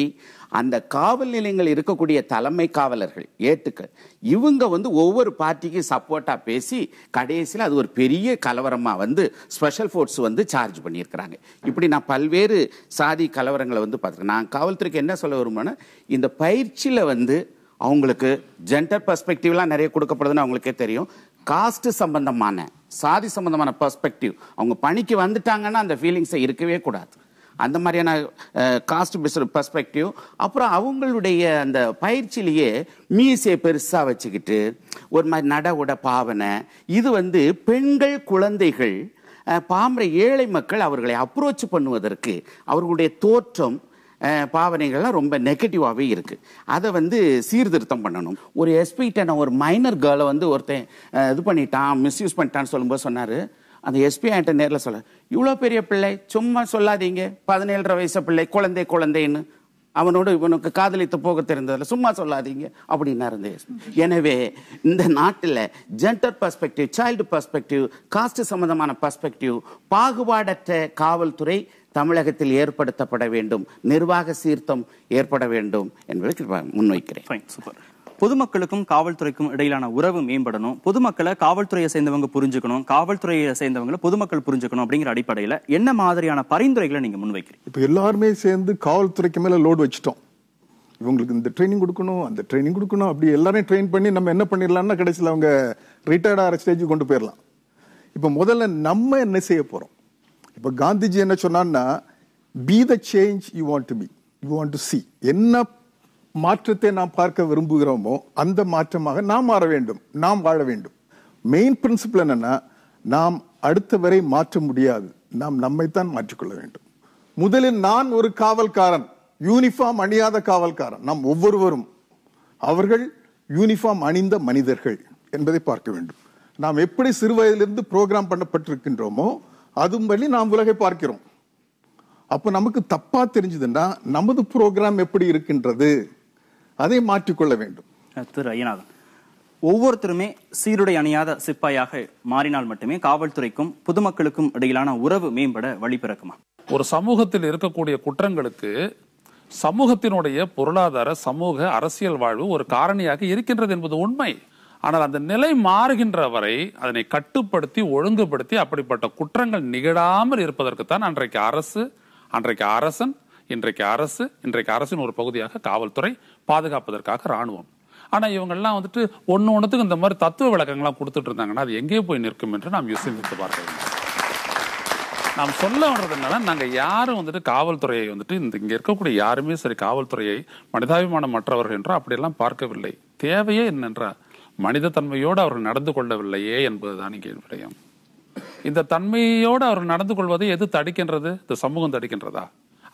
அந்த காவல் நிலையங்கள் இருக்கக்கூடிய தலைமை காவலர்கள் ஏட்டுக்கள் இவங்க ஒவ்வொரு பார்ட்டிக்கும் சப்போர்ட்டா பேசி கடைசியில் அது ஒரு பெரிய கலவரமா ஸ்பெஷல் ஃபோர்ஸ் சார்ஜ் பண்ணியிருக்கிறாங்க. இப்படி நான் பல்வேறு சாதி கலவரங்களை பார்த்துருக்கேன். நான் காவல்துறைக்கு என்ன சொல்ல விரும்புறேன்னா, இந்த பயிற்சியில் அவங்களுக்கு ஜெண்டர் பெர்ஸ்பெக்டிவ்லாம் நிறைய கொடுக்கப்படுதுன்னு அவங்களுக்கே தெரியும். காஸ்ட் சம்பந்தமான சாதி சம்பந்தமான பெர்ஸ்பெக்டிவ் அவங்க பணிக்கு வந்துட்டாங்கன்னா அந்த ஃபீலிங்ஸை இருக்கவே கூடாது. அந்த மாதிரியான காஸ்ட் பேஸ்டு பெர்ஸ்பெக்டிவ். அப்புறம் அவங்களுடைய அந்த பயிற்சியிலேயே மீசையை பெருசாக வச்சுக்கிட்டு ஒரு மாதிரி நட உட பாவனை இது பெண்கள் குழந்தைகள் பாமர ஏழை மக்கள் அவர்களை அப்ரோச் பண்ணுவதற்கு அவர்களுடைய தோற்றம் பாவனைகள்லாம் ரொம்ப நெகட்டிவாகவே இருக்கு. அதை சீர்திருத்தம் பண்ணணும். ஒரு எஸ்பிகிட்ட ஒரு மைனர் கேர்ளை ஒருத்தன் இது பண்ணிட்டான், மிஸ்யூஸ் பண்ணிட்டான்னு சொல்லும்போது சொன்னார், அந்த எஸ்பி என்கிட்ட நேரில் சொல்ல, இவ்வளோ பெரிய பிள்ளை சும்மா சொல்லாதீங்க, 17 வயசு பிள்ளை குழந்தைன்னு அவனோடு இவனுக்கு காதலித்து போக தெரிந்ததில்ல, சும்மா சொல்லாதீங்க அப்படின்னா இருந்த எஸ்பி. எனவே இந்த நாட்டில் gender perspective, child perspective, cost சம்பந்தமான பெர்ஸ்பெக்டிவ், பாகுபாடற்ற காவல்துறை தமிழகத்தில் ஏற்படுத்தப்பட வேண்டும், நிர்வாக சீர்திருத்தம் ஏற்பட வேண்டும் என்பதை முன்வைக்கிறேன். பொதுமக்களுக்கும் காவல்துறைக்கும் இடையிலான உறவு மேம்படணும், பொதுமக்களை காவல்துறையை சேர்ந்தவங்க புரிஞ்சுக்கணும், காவல்துறையை சேர்ந்தவங்களை பொதுமக்கள் புரிஞ்சுக்கணும் அப்படிங்கிற அடிப்படையில் என்ன மாதிரியான பரிந்துரைகளை நீங்க முன்வைக்கிறீங்க? இப்போ எல்லாருமே சேர்ந்து காவல்துறைக்கு மேல லோடு வச்சுட்டோம். இவங்களுக்கு இந்த ட்ரைனிங் கொடுக்கணும், அந்த ட்ரைனிங் கொடுக்கணும், அப்படி எல்லாரையும் ட்ரெயின் பண்ணி நம்ம என்ன பண்ணிடலாம்னா கடைசியில் அவங்க ரிட்டையர்ட் ஆகிற ஸ்டேஜுக்கு கொண்டு போயிடலாம். இப்போ முதல்ல நம்ம என்ன செய்ய போறோம்? இப்போ காந்திஜி என்ன சொன்னான்னா, be the change you want to be, you want to see. என்ன மாற்றத்தை நாம் பார்க்க விரும்புகிறோமோ அந்த மாற்றமாக நாம் மாற வேண்டும், நாம் வாழ வேண்டும். மெயின் பிரின்சிபல் என்னன்னா, நாம் அடுத்தவரை மாற்ற முடியாது, நாம் நம்மைத்தான் மாற்றிக்கொள்ள வேண்டும். முதலில் நான் ஒரு காவல்காரன், யூனிஃபார்ம் அணியாத காவல்காரன், நாம் ஒவ்வொருவரும் அவர்கள் யூனிஃபார்ம் அணிந்த மனிதர்கள் என்பதை பார்க்க வேண்டும். நாம் எப்படி சிறு வயதிலிருந்து புரோகிராம் பண்ணப்பட்டிருக்கின்றோமோ அதுபடி நாம் உலகை பார்க்கிறோம். அப்ப நமக்கு தப்பா தெரிஞ்சதுன்னா நமது புரோகிராம் எப்படி இருக்கின்றது, அதை மாற்றிக்கொள்ள வேண்டும். திரு ஐயநாதன், ஒவ்வொருத்தருமே சீருடை அணியாத சிப்பாயாக மாறினால் மட்டுமே காவல்துறைக்கும் பொதுமக்களுக்கும் இடையிலான உறவு மேம்பட வழி பிறக்குமா? ஒரு சமூகத்தில் இருக்கக்கூடிய குற்றங்களுக்கு சமூகத்தினுடைய பொருளாதார சமூக அரசியல் வாழ்வு ஒரு காரணியாக இருக்கின்றது என்பது உண்மை. ஆனால் அந்த நிலை மாறுகின்ற வரை அதனை கட்டுப்படுத்தி ஒழுங்குபடுத்தி அப்படிப்பட்ட குற்றங்கள் நிகழாமல் இருப்பதற்குத்தான் அன்றைக்கு அரசு, அன்றைக்கு அரசன், இன்றைக்கு அரசு, இன்றைக்கு அரசின் ஒரு பகுதியாக காவல்துறை, பாதுகாப்பதற்காக ராணுவம். ஆனா இவங்கெல்லாம் ஒண்ணுத்துக்கு இந்த மாதிரி தத்துவ விளக்கங்கள்லாம் கொடுத்துட்டு இருந்தாங்கன்னா அது எங்கே போய் நிற்கும் என்று நாம் யோசித்து பார்க்க வேண்டும். நாம் சொல்ல வர்றதுனால நாங்க யாரும் காவல்துறையை இங்க இருக்கக்கூடிய யாருமே சரி காவல்துறையை மனிதாபிமானம் மற்றவர்கள் என்றோ அப்படியெல்லாம் பார்க்கவில்லை. தேவையே என்னென்றா மனித தன்மையோடு அவர்கள் நடந்து கொள்ளவில்லையே என்பதுதான் இங்கே விடயம். இந்த தன்மையோடு அவர்கள் நடந்து கொள்வதை எது தடுக்கின்றது? இந்த சமூகம் தடுக்கின்றதா?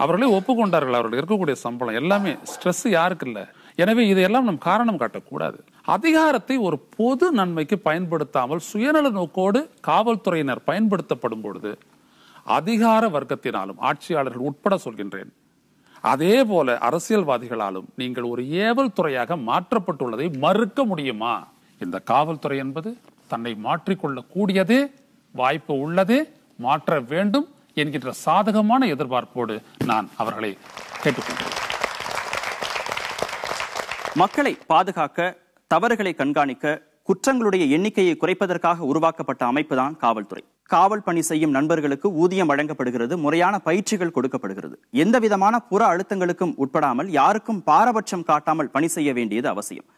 அவர்களே ஒப்புக்கொண்டார்கள். அவர்கள் இருக்கக்கூடிய சம்பளம் எல்லாமே ஸ்ட்ரெஸ் யாருக்கு இல்ல. எனவே இதையெல்லாம் நம் காரணம் காட்டக்கூடாது. அதிகாரத்தை ஒரு பொது நன்மைக்கு பயன்படுத்தாமல் சுயநல நோக்கோடு காவல்துறையினர் பயன்படுத்தப்படும் பொழுது அதிகார வர்க்கத்தினாலும் ஆட்சியாளர்கள் உட்பட சொல்கின்றேன், அதே போல அரசியல்வாதிகளாலும் நீங்கள் ஒரு ஏவல் துறையாக மாற்றப்பட்டுள்ளதை மறுக்க முடியுமா? இந்த காவல்துறை என்பது தன்னை மாற்றிக்கொள்ள கூடியதே, வாய்ப்பு உள்ளதே, மாற்ற வேண்டும் என்கின்ற சாதகமான எதிர்பார்ப்போடு நான் அவர்களை கேட்டுக்கொண்டேன். மக்களை பாதுகாக்க, தவறுகளை கண்காணிக்க, குற்றங்களுடைய எண்ணிக்கையை குறைப்பதற்காக உருவாக்கப்பட்ட அமைப்பு தான் காவல்துறை. காவல் பணி செய்யும் நண்பர்களுக்கு ஊதியம் வழங்கப்படுகிறது, முறையான பயிற்சிகள் கொடுக்கப்படுகிறது. எந்த விதமான புற அழுத்தங்களுக்கும் உட்படாமல் யாருக்கும் பாரபட்சம் காட்டாமல் பணி செய்ய வேண்டியது அவசியம்.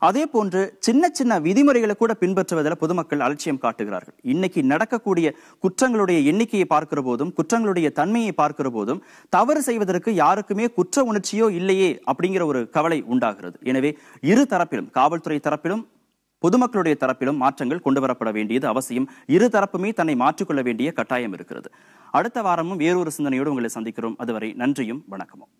அதே போன்று சின்ன சின்ன விதிமுறைகளை கூட பின்பற்றுவதில் பொதுமக்கள் அலட்சியம் காட்டுகிறார்கள். இன்னைக்கு நடக்கக்கூடிய குற்றங்களுடைய எண்ணிக்கையை பார்க்கிற போதும், குற்றங்களுடைய தன்மையை பார்க்கிற போதும் தவறு செய்வதற்கு யாருக்குமே குற்ற உணர்ச்சியோ இல்லையே அப்படிங்கிற ஒரு கவலை உண்டாகிறது. எனவே இரு தரப்பிலும், காவல்துறை தரப்பிலும் பொதுமக்களுடைய தரப்பிலும் மாற்றங்கள் கொண்டு வரப்பட வேண்டியது அவசியம். இரு தரப்புமே தன்னை மாற்றிக்கொள்ள வேண்டிய கட்டாயம் இருக்கிறது. அடுத்த வாரமும் வேறொரு சிந்தனையோடு உங்களை சந்திக்கிறோம். அதுவரை நன்றியும் வணக்கமும்.